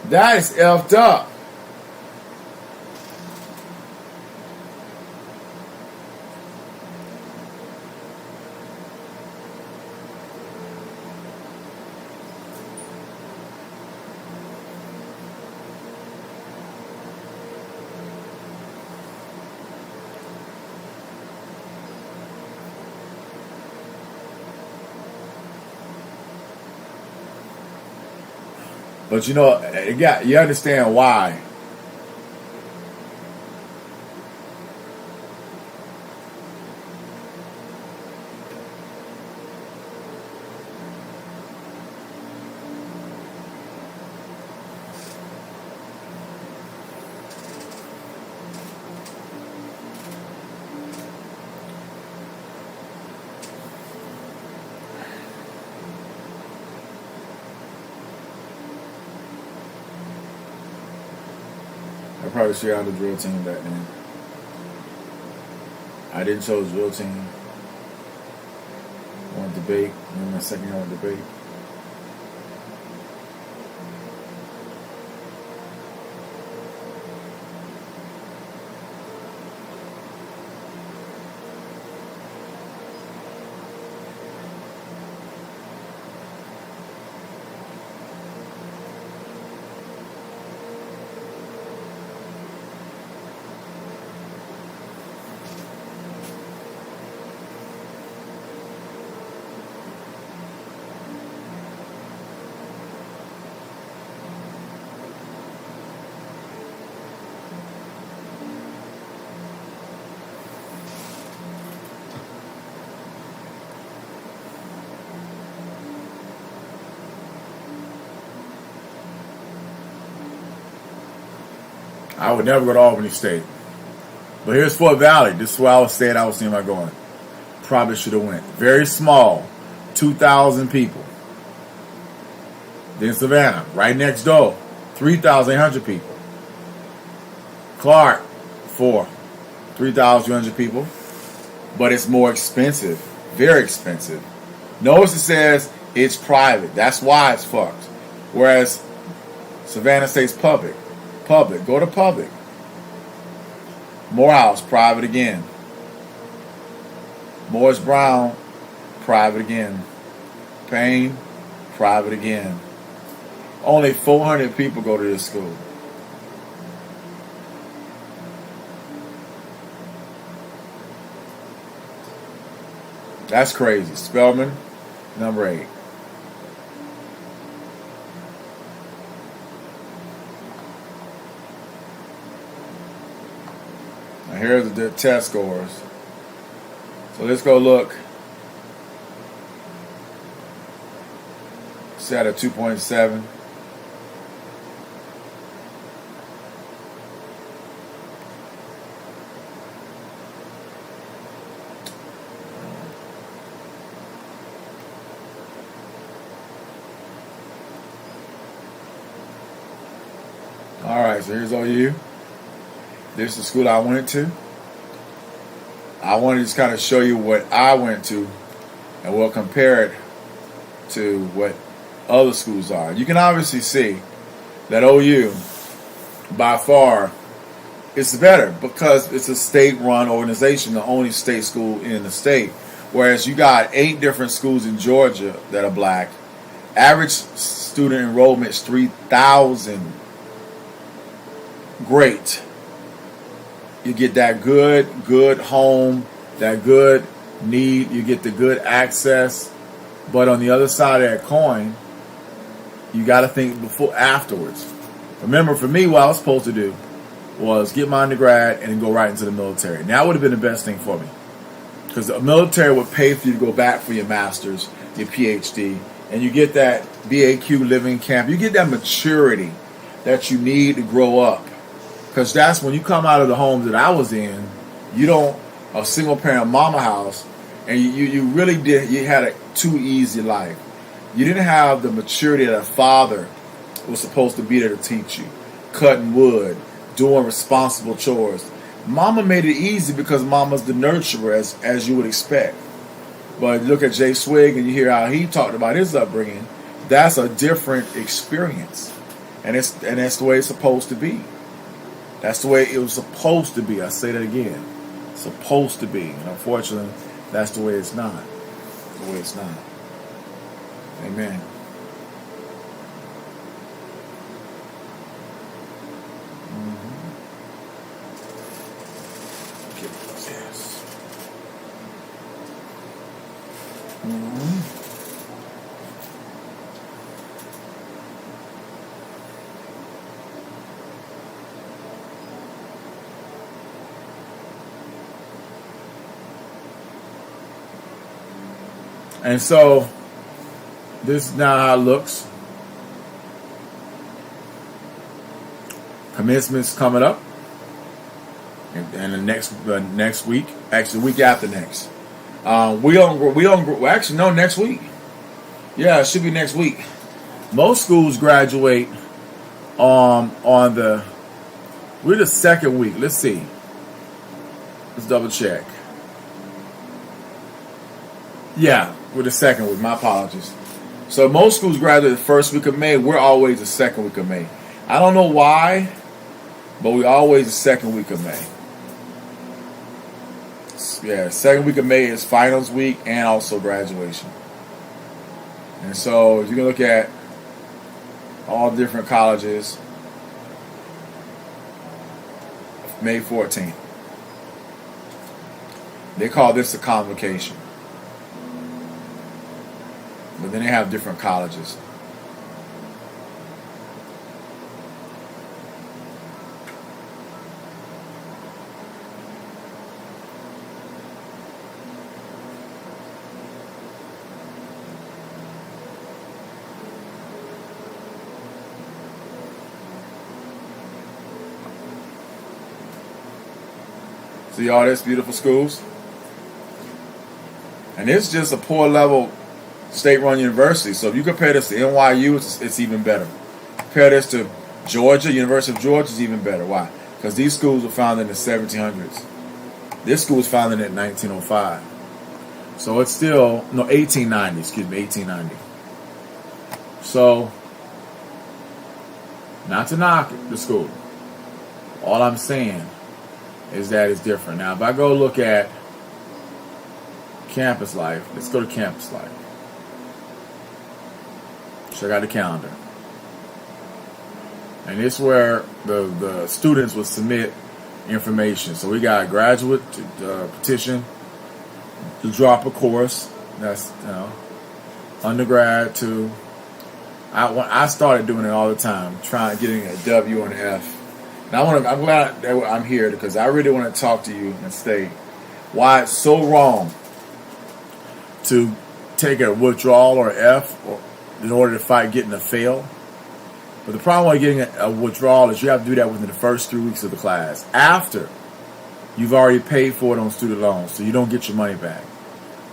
That is effed up. But you know, you understand why. I probably should have the drill team back then. I didn't choose drill team. I went debate. And then my second year I went debate. I would never go to Albany State. But here's Fort Valley. This is where I was staying. I was thinking about going. Probably should have went. Very small. 2,000 people. Then Savannah, right next door. 3,800 people. Clark, 3,300 people. But it's more expensive. Very expensive. Notice it says it's private. That's why it's fucked. Whereas Savannah State's public. Public. Go to public. Morehouse, private again. Morris Brown, private again. Payne, private again. Only 400 people go to this school. That's crazy. Spelman, number 8. Now here's the test scores. So let's go look. Set at 2.7. All right, so here's OU. This is the school I went to. I want to just kind of show you what I went to, and we'll compare it to what other schools are. You can obviously see that OU, by far, is better because it's a state-run organization, the only state school in the state. Whereas you got 8 different schools in Georgia that are black. Average student enrollment is 3,000. Great. You get that good home, that good need. You get the good access. But on the other side of that coin, you got to think afterwards. Remember, for me, what I was supposed to do was get my undergrad and then go right into the military. And that would have been the best thing for me. Because the military would pay for you to go back for your master's, your PhD, and you get that BAQ living camp. You get that maturity that you need to grow up. Because that's when you come out of the home that I was in, you don't, a single parent mama house, and you really did, you had a too easy life. You didn't have the maturity that a father was supposed to be there to teach you. Cutting wood, doing responsible chores. Mama made it easy because mama's the nurturer, as you would expect. But look at Jay Swig and you hear how he talked about his upbringing. That's a different experience. And that's the way it's supposed to be. That's the way it was supposed to be. I say that again. Supposed to be. And unfortunately, that's the way it's not. The way it's not. Amen. Yes. And so, this is now how it looks. Commencement's coming up, and the next week, actually the week after next. Next week. Yeah, it should be next week. Most schools graduate we're the second week. Let's see. Let's double check. Yeah, we're the second week. My apologies. So most schools graduate the first week of May. We're always the second week of May. I don't know why, but we're always the second week of May. Yeah, second week of May is finals week and also graduation. And so if you can look at all different colleges, May 14th. They call this a convocation. But then they have different colleges. See all this beautiful schools? And it's just a poor level state-run university. So if you compare this to NYU, it's even better. Compare this to Georgia, University of Georgia is even better. Why? Because these schools were founded in the 1700s. This school was founded in 1905. So it's still, 1890, 1890. So, not to knock the school. All I'm saying is that it's different. Now, if I go look at campus life, let's go to campus life. Check out the calendar. And it's where the students will submit information. So we got a graduate petition to drop a course. That's undergrad to. I started doing it all the time, getting a W and an F. And I'm glad that I'm here because I really want to talk to you and state why it's so wrong to take a withdrawal or F in order to fight getting a fail. But the problem with getting a withdrawal is you have to do that within the first 3 weeks of the class. After you've already paid for it on student loans, so you don't get your money back.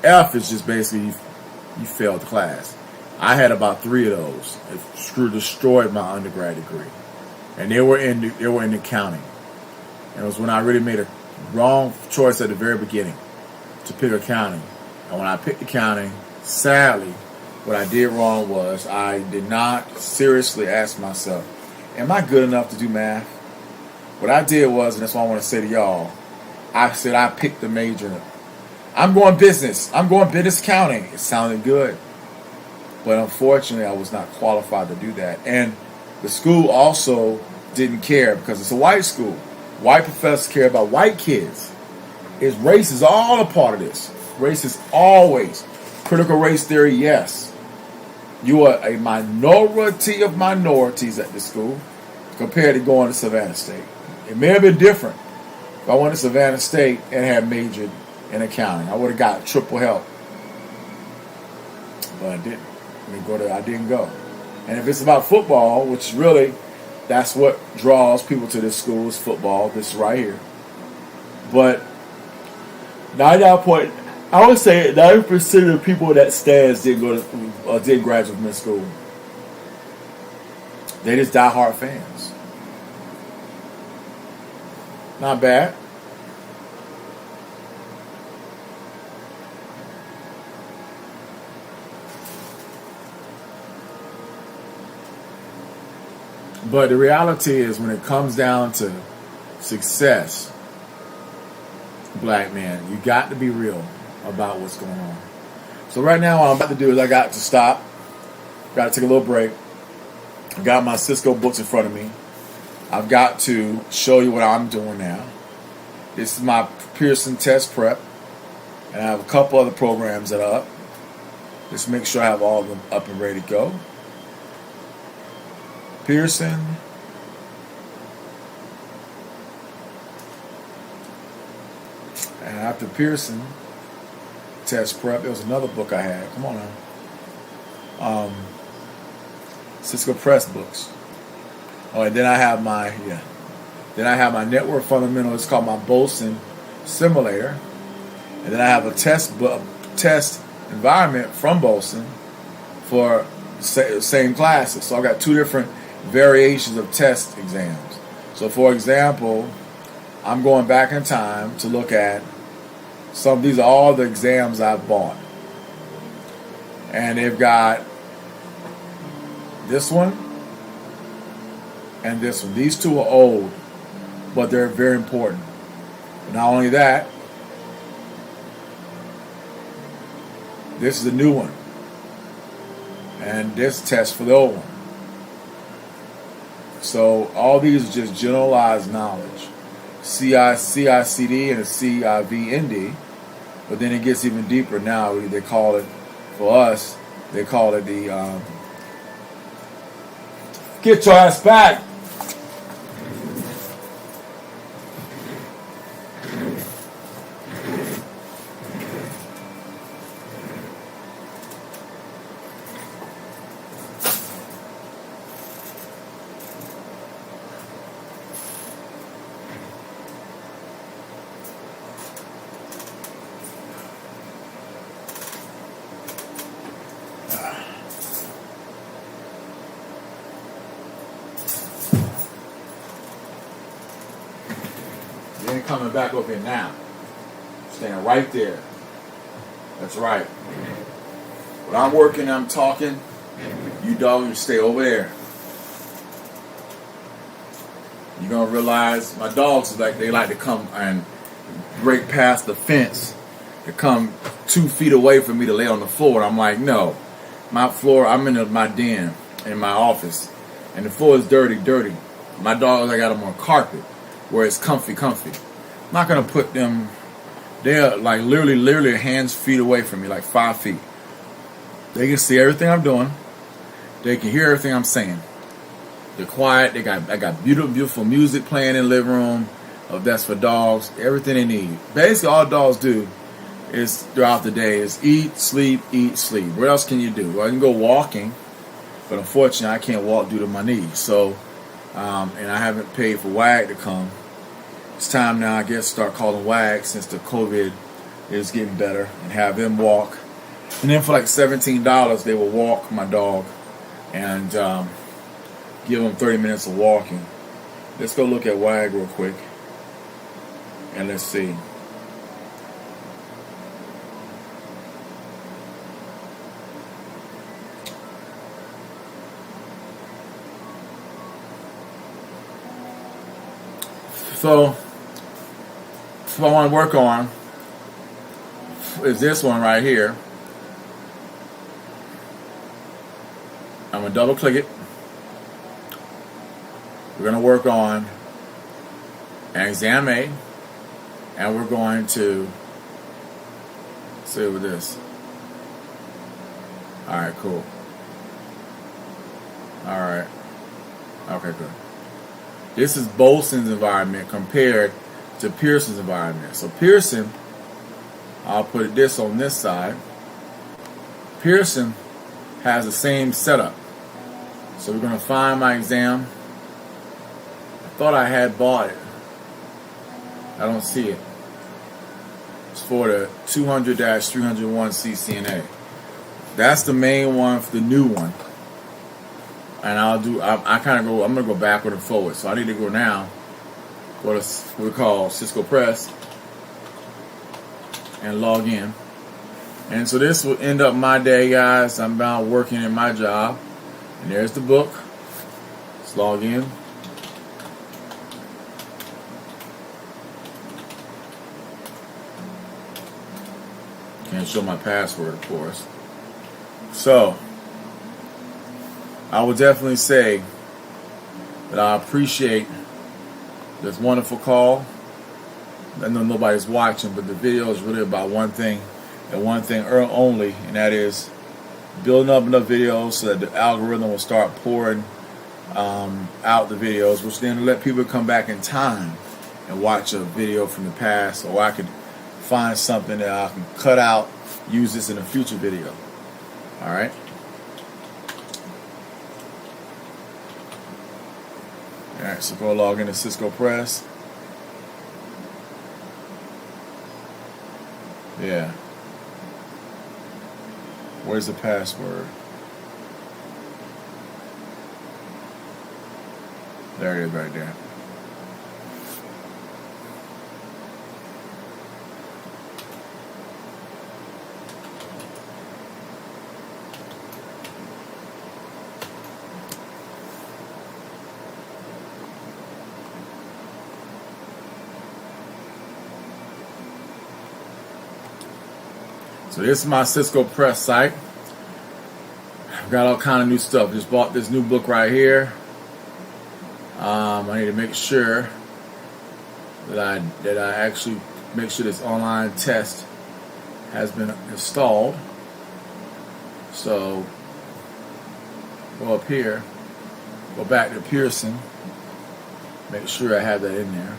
F is just basically you failed the class. I had about 3 of those. It destroyed my undergrad degree, and they were in accounting. And it was when I really made a wrong choice at the very beginning to pick accounting. And when I picked accounting, sadly, what I did wrong was I did not seriously ask myself, am I good enough to do math? What I did was, and that's what I want to say to y'all, I said I picked the major. I'm going business. I'm going business accounting. It sounded good. But unfortunately, I was not qualified to do that. And the school also didn't care because it's a white school. White professors care about white kids. Race is all a part of this. Race is always. Critical race theory, yes. You are a minority of minorities at this school compared to going to Savannah State. It may have been different if I went to Savannah State and had majored in accounting. I would have got triple help. But I didn't. I didn't go. And if it's about football, which really, that's what draws people to this school is football, this right here. But 99 I would say 90% of the people that stands didn't graduate from this school. They just diehard fans. Not bad. But the reality is when it comes down to success, black man, you got to be real about what's going on. So right now what I'm about to do is I got to stop. Got to take a little break. I got my Cisco books in front of me. I've got to show you what I'm doing now. This is my Pearson test prep. And I have a couple other programs that are up. Just make sure I have all of them up and ready to go. Pearson. And after Pearson test prep, there was another book I had. Come on now. Cisco Press books. Oh, and then I have my network fundamental. It's called my Bolson simulator. And then I have a test environment from Bolson for same classes. So I've got 2 different variations of test exams. So for example, I'm going back in time to look at these are all the exams I've bought. And they've got this one and this one. These 2 are old, but they're very important. But not only that, this is a new one. And this test for the old one. So all these are just generalized knowledge. CICD and a CIVND. But then it gets even deeper now. They call it, for us, they call it the get your ass back. You ain't coming back up here now. Stand right there. That's right. When I'm working, I'm talking. You dog, you stay over there. You're gonna realize my dogs they like to come and break past the fence to come 2 feet away from me to lay on the floor. I'm like, no. My floor, I'm in my den in my office, and the floor is dirty. My dogs, I got them on carpet where it's comfy. I'm not gonna put them. They're like literally hands feet away from me, like 5 feet. They can see everything I'm doing. They can hear everything I'm saying. They're quiet. I got beautiful music playing in the living room. That's for dogs. Everything they need. Basically, all dogs do is throughout the day is eat, sleep. What else can you do? Well, I can go walking, but unfortunately, I can't walk due to my knees. So, and I haven't paid for WAG to come. It's time now, I guess, start calling WAG since the COVID is getting better and have them walk. And then for like $17, they will walk my dog and give them 30 minutes of walking. Let's go look at WAG real quick. And let's see. So what I want to work on is this one right here. I'm going to double click it. We're going to work on exam A, and we're going to see with this. Alright, cool. Alright. Okay, good. This is Bolson's environment compared to Pearson's environment. So Pearson, I'll put this on this side. Pearson has the same setup. So we're going to find my exam. I thought I had bought it. I don't see it. It's for the 200-301 CCNA. That's the main one for the new one. And I'm going to go backward and forward. So I need to go now. Go to what we call Cisco Press and log in. And so this will end up my day, guys. I'm about working in my job. And there's the book. Let's log in. Can't show my password, of course. So, I would definitely say that I appreciate this wonderful call. I know nobody's watching, but the video is really about one thing and one thing only, and that is building up enough videos so that the algorithm will start pouring out the videos, which then let people come back in time and watch a video from the past, or I could find something that I can cut out, use this in a future video. Alright? Alright, so go log into Cisco Press. Yeah. Where's the password? There it is right there. So this is my Cisco Press site. I've got all kind of new stuff. Just bought this new book right here. I need to make sure that I actually make sure this online test has been installed. So go up here, go back to Pearson, make sure I have that in there.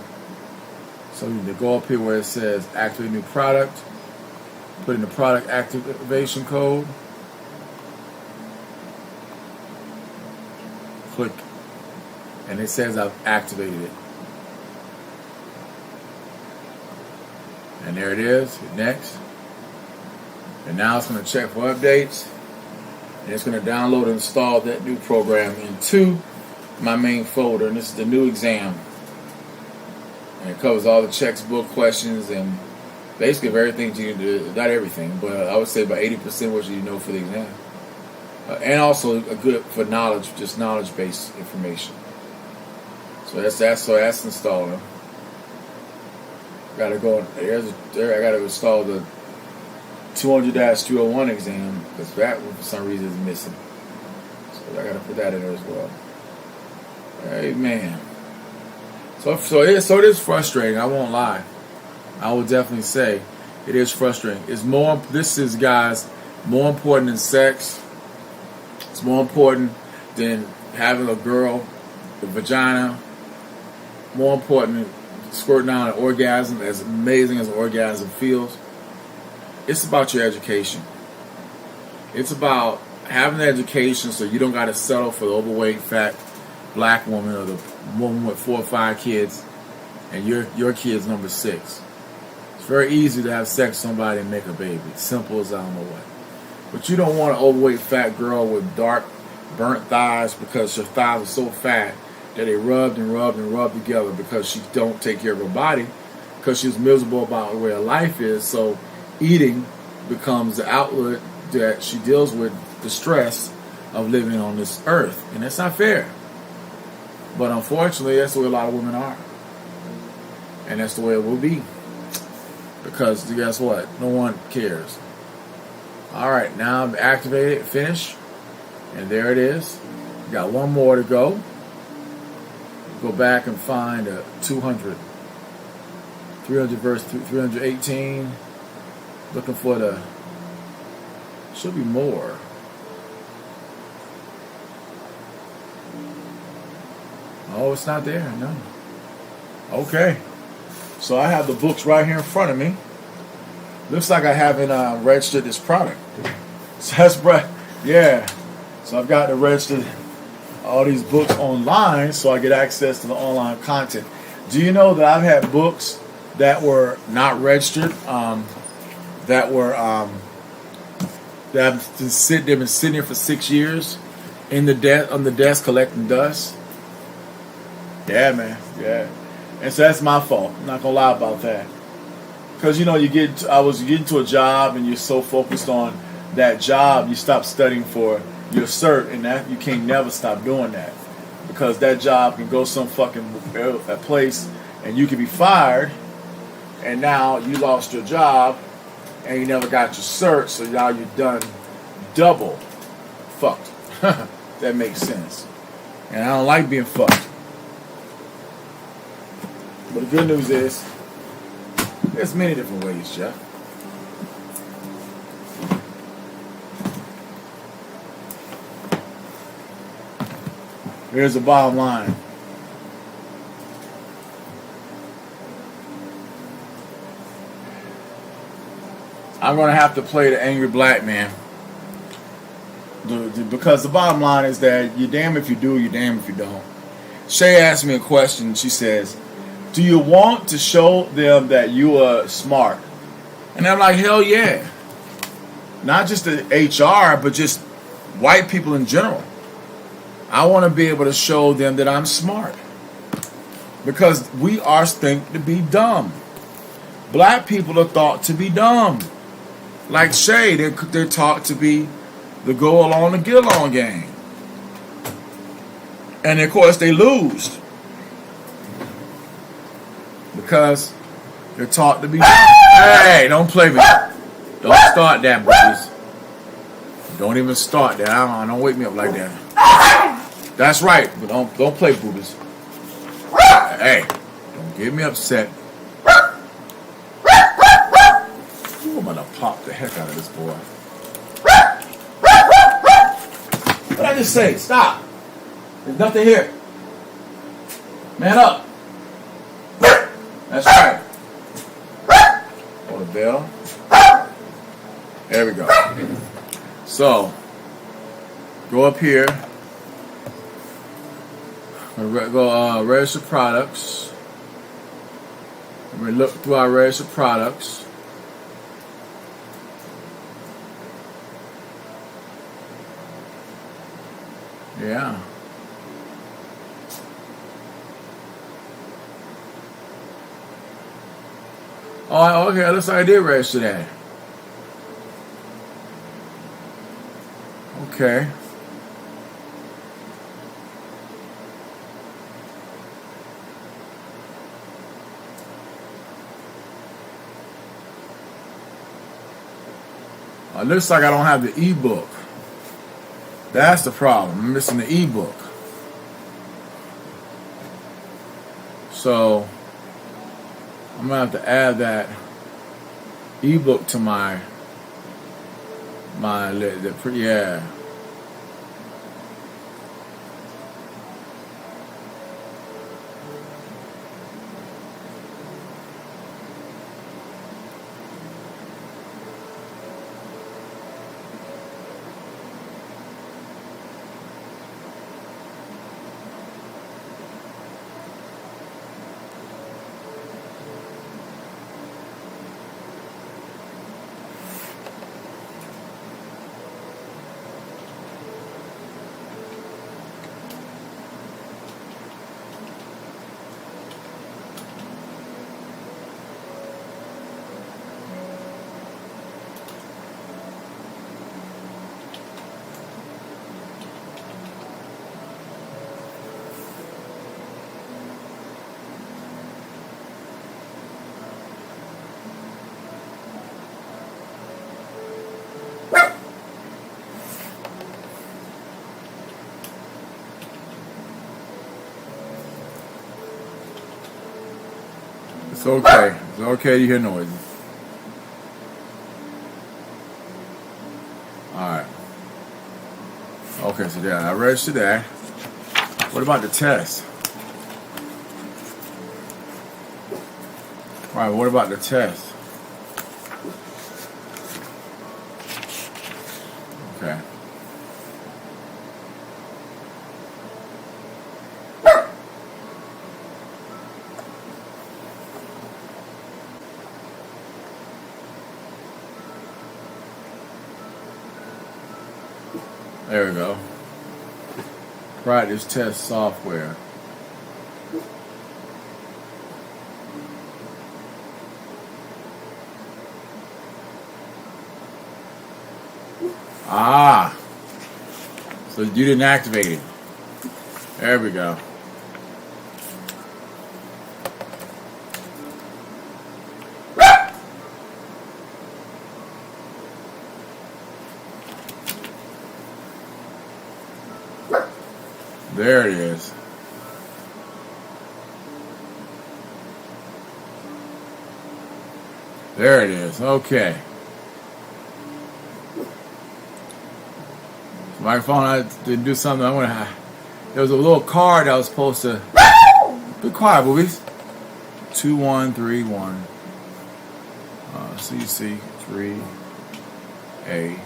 So you need to go up here where it says activate new product. Put in the product activation code. Click. And it says I've activated it. And there it is. Hit next. And now it's going to check for updates. And it's going to download and install that new program into my main folder. And this is the new exam. And it covers all the textbook questions and basically everything you need to do. Not everything, but I would say about 80% what you know for the exam. And also a good for knowledge, just knowledge-based information. So that's installing. Got to go. I got to install the 200-201 exam because that one for some reason is missing. So I got to put that in there as well. Amen. So it is frustrating. I won't lie. I will definitely say it is frustrating. This is, guys, more important than sex. It's more important than having a girl, a vagina. More important than squirting out an orgasm, as amazing as an orgasm feels. It's about your education. It's about having the education so you don't got to settle for the overweight, fat black woman or the woman with 4 or 5 kids and your kid's number 6. It's very easy to have sex with somebody and make a baby. Simple as I don't know what. But you don't want an overweight fat girl with dark, burnt thighs because her thighs are so fat that they rubbed and rubbed and rubbed together because she don't take care of her body because she's miserable about the way her life is. So eating becomes the outlet that she deals with the stress of living on this earth. And that's not fair. But unfortunately, that's the way a lot of women are. And that's the way it will be. Because guess what? No one cares. Alright, now I'm activated, finish. And there it is. Got one more to go. Go back and find 300 verse 318. Looking for the, should be more. Oh, it's not there, no. Okay. So I have the books right here in front of me. Looks like I haven't registered this product. So that's right. Yeah. So I've got to register all these books online so I get access to the online content. Do you know that I've had books that were not registered, that have been sitting here for 6 years on the desk collecting dust? Yeah, man. Yeah. And so that's my fault. I'm not gonna lie about that. Because I was getting to a job and you're so focused on that job, you stop studying for your cert, and that you can't never stop doing that. Because that job can go some fucking place and you can be fired, and now you lost your job and you never got your cert, so now you're done double fucked. That makes sense. And I don't like being fucked. But the good news is, there's many different ways, Jeff. Here's the bottom line. I'm going to have to play the angry black man. Because the bottom line is that you're damn if you do, you're damn if you don't. Shay asked me a question. She says, do you want to show them that you are smart? And I'm like, hell yeah. Not just the HR, but just white people in general. I want to be able to show them that I'm smart. Because we are think to be dumb. Black people are thought to be dumb. Like Shay, they're taught to be the go along and get along gang. And of course they lose. Because they're taught to be dumb. Hey, don't play with me. Don't start that, boobies. Don't even start that. Don't wake me up like that. That's right, but don't play, boobies. Hey, don't get me upset. I'm gonna pop the heck out of this boy. What did I just say? Stop. There's nothing here. Man up. That's right. Hold the bell. There we go. So, go up here. Go register products. We're gonna look through our registered products. Yeah. Oh, okay. Looks like I did register that. Okay. It looks like I don't have the ebook. That's the problem. I'm missing the ebook. So I'm gonna have to add that ebook to my yeah. It's okay. It's okay to hear noises. Alright. Okay, so yeah, I registered that. What about the test? Alright, what about the test? Okay. There we go. Practice test software. Ah. So you didn't activate it. There we go. There it is. There it is. Okay. Microphone, I didn't do something. There was a little card I was supposed to. Be quiet, boobies. 2131. CC 3A.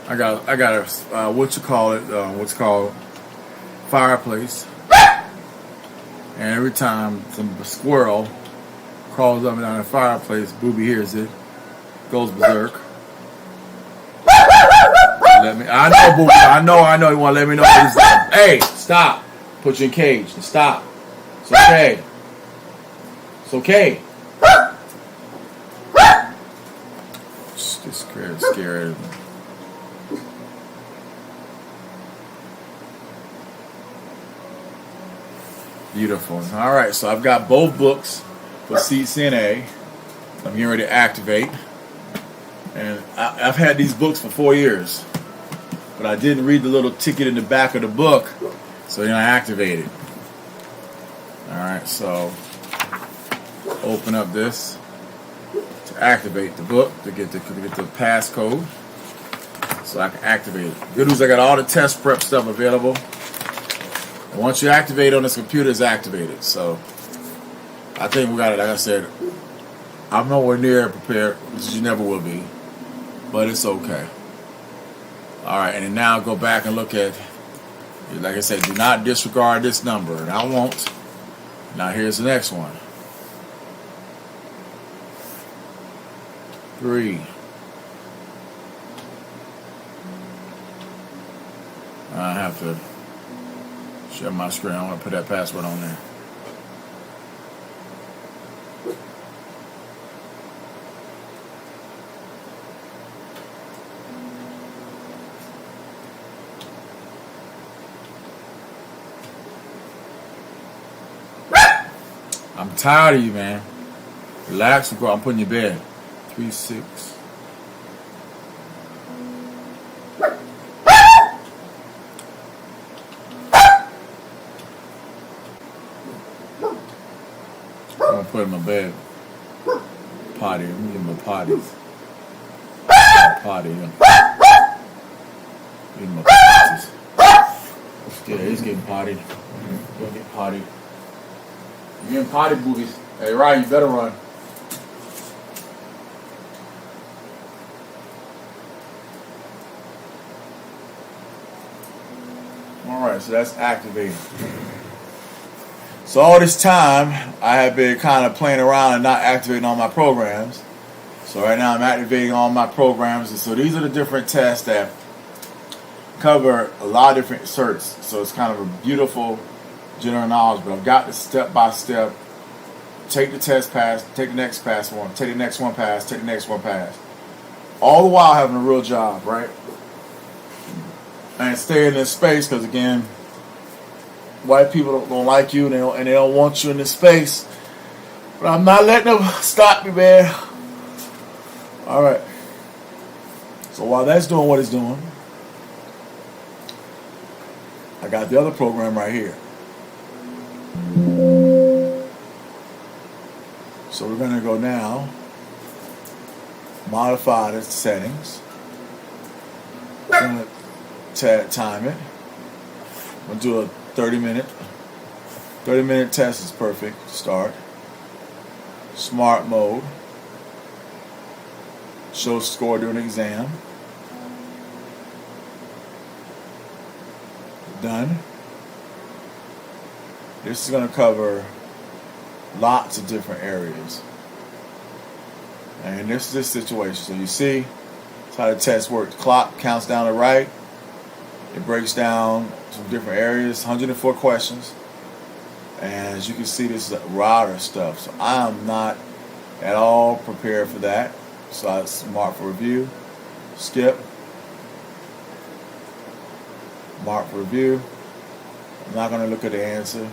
I got a what's called fireplace, and every time some squirrel crawls up and down the fireplace, Booby hears it, goes berserk. I know, Booby. I know. You want to let me know what he's doing. Hey, stop! Put you in cage. Stop. It's okay. It's okay. Just scared. Beautiful. All right, so I've got both books for CCNA. I'm getting ready to activate. And I've had these books for 4 years. But I didn't read the little ticket in the back of the book, so then I activated. All right, so open up this to activate the book, to get the passcode, so I can activate it. Good news, I got all the test prep stuff available. And once you activate it on this computer, it's activated. So I think we got it. Like I said, I'm nowhere near prepared, which you never will be, but it's okay. All right, and then now go back and look at, like I said, do not disregard this number, and I won't. Now here's the next one. 3. I have to share my screen. I want to put that password on there. I'm tired of you, man. Relax, bro. I'm putting you in bed. 3-6. I'm gonna put him in my bed. Potty. I'm gonna give him a potty. Potty. Give him a potty. Yeah, he's getting potty. He'll get potty. You're getting potty boobies. Hey, Ryan, you better run. Alright, so that's activating. So all this time, I have been kind of playing around and not activating all my programs. So right now I'm activating all my programs. And so these are the different tests that cover a lot of different certs. So it's kind of a beautiful general knowledge, but I've got the step-by-step. Take the test pass, take the next pass one, take the next one pass, take the next one pass. All the while having a real job, right? And stay in this space because, again, white people don't like you and they don't want you in this space. But I'm not letting them stop me, man. All right. So while that's doing what it's doing, I got the other program right here. So we're going to go now, modify the settings. We're going to time it. We'll do a 30-minute. 30-minute test is perfect. Start. Smart mode. Show score during the exam. Done. This is going to cover lots of different areas. And this is this situation. So you see that's how the test works. The clock counts down to right. It breaks down some different areas, 104 questions. And as you can see, this is router stuff. So I am not at all prepared for that. So I mark for review, skip, mark for review. I'm not going to look at the answer.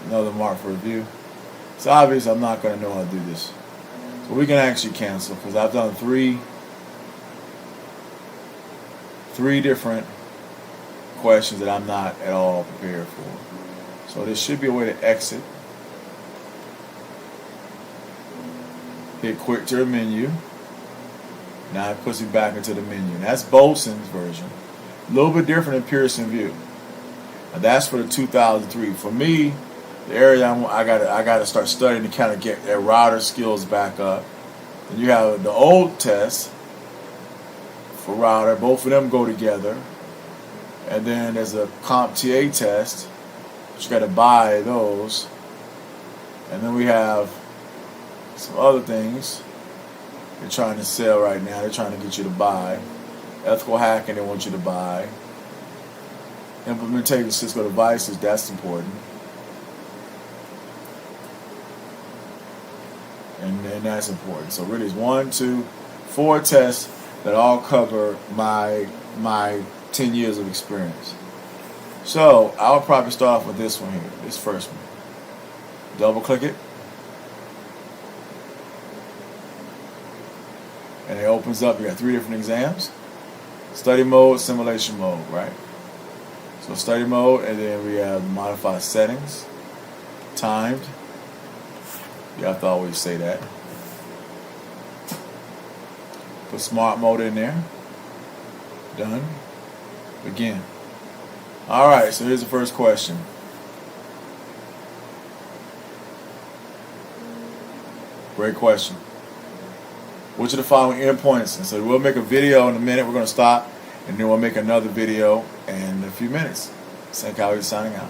Another mark for review. It's obvious I'm not going to know how to do this. So we can actually cancel because I've done three different questions that I'm not at all prepared for. So there should be a way to exit. Hit quick to the menu. Now it puts me back into the menu. And that's Bolson's version. A little bit different than Pearson View. Now that's for the 2003. For me, the area I gotta start studying to kind of get their router skills back up. And you have the old test for router. Both of them go together. And then there's a CompTIA test. You got to buy those. And then we have some other things they're trying to sell right now. They're trying to get you to buy. Ethical hacking, they want you to buy. Implementation of Cisco devices, that's important. And that's important. So really it's 1, 2, 4 tests that all cover my 10 years of experience. So I'll probably start off with this one here, this first one. Double click it. And it opens up. You got 3 different exams. Study mode, simulation mode, right? So study mode, and then we have modify settings, timed. You have to always say that. Put smart mode in there. Done. Begin. All right, so here's the first question. Great question. Which of the following endpoints? And so we'll make a video in a minute. We're going to stop, and then we'll make another video in a few minutes. St. Cowley signing out.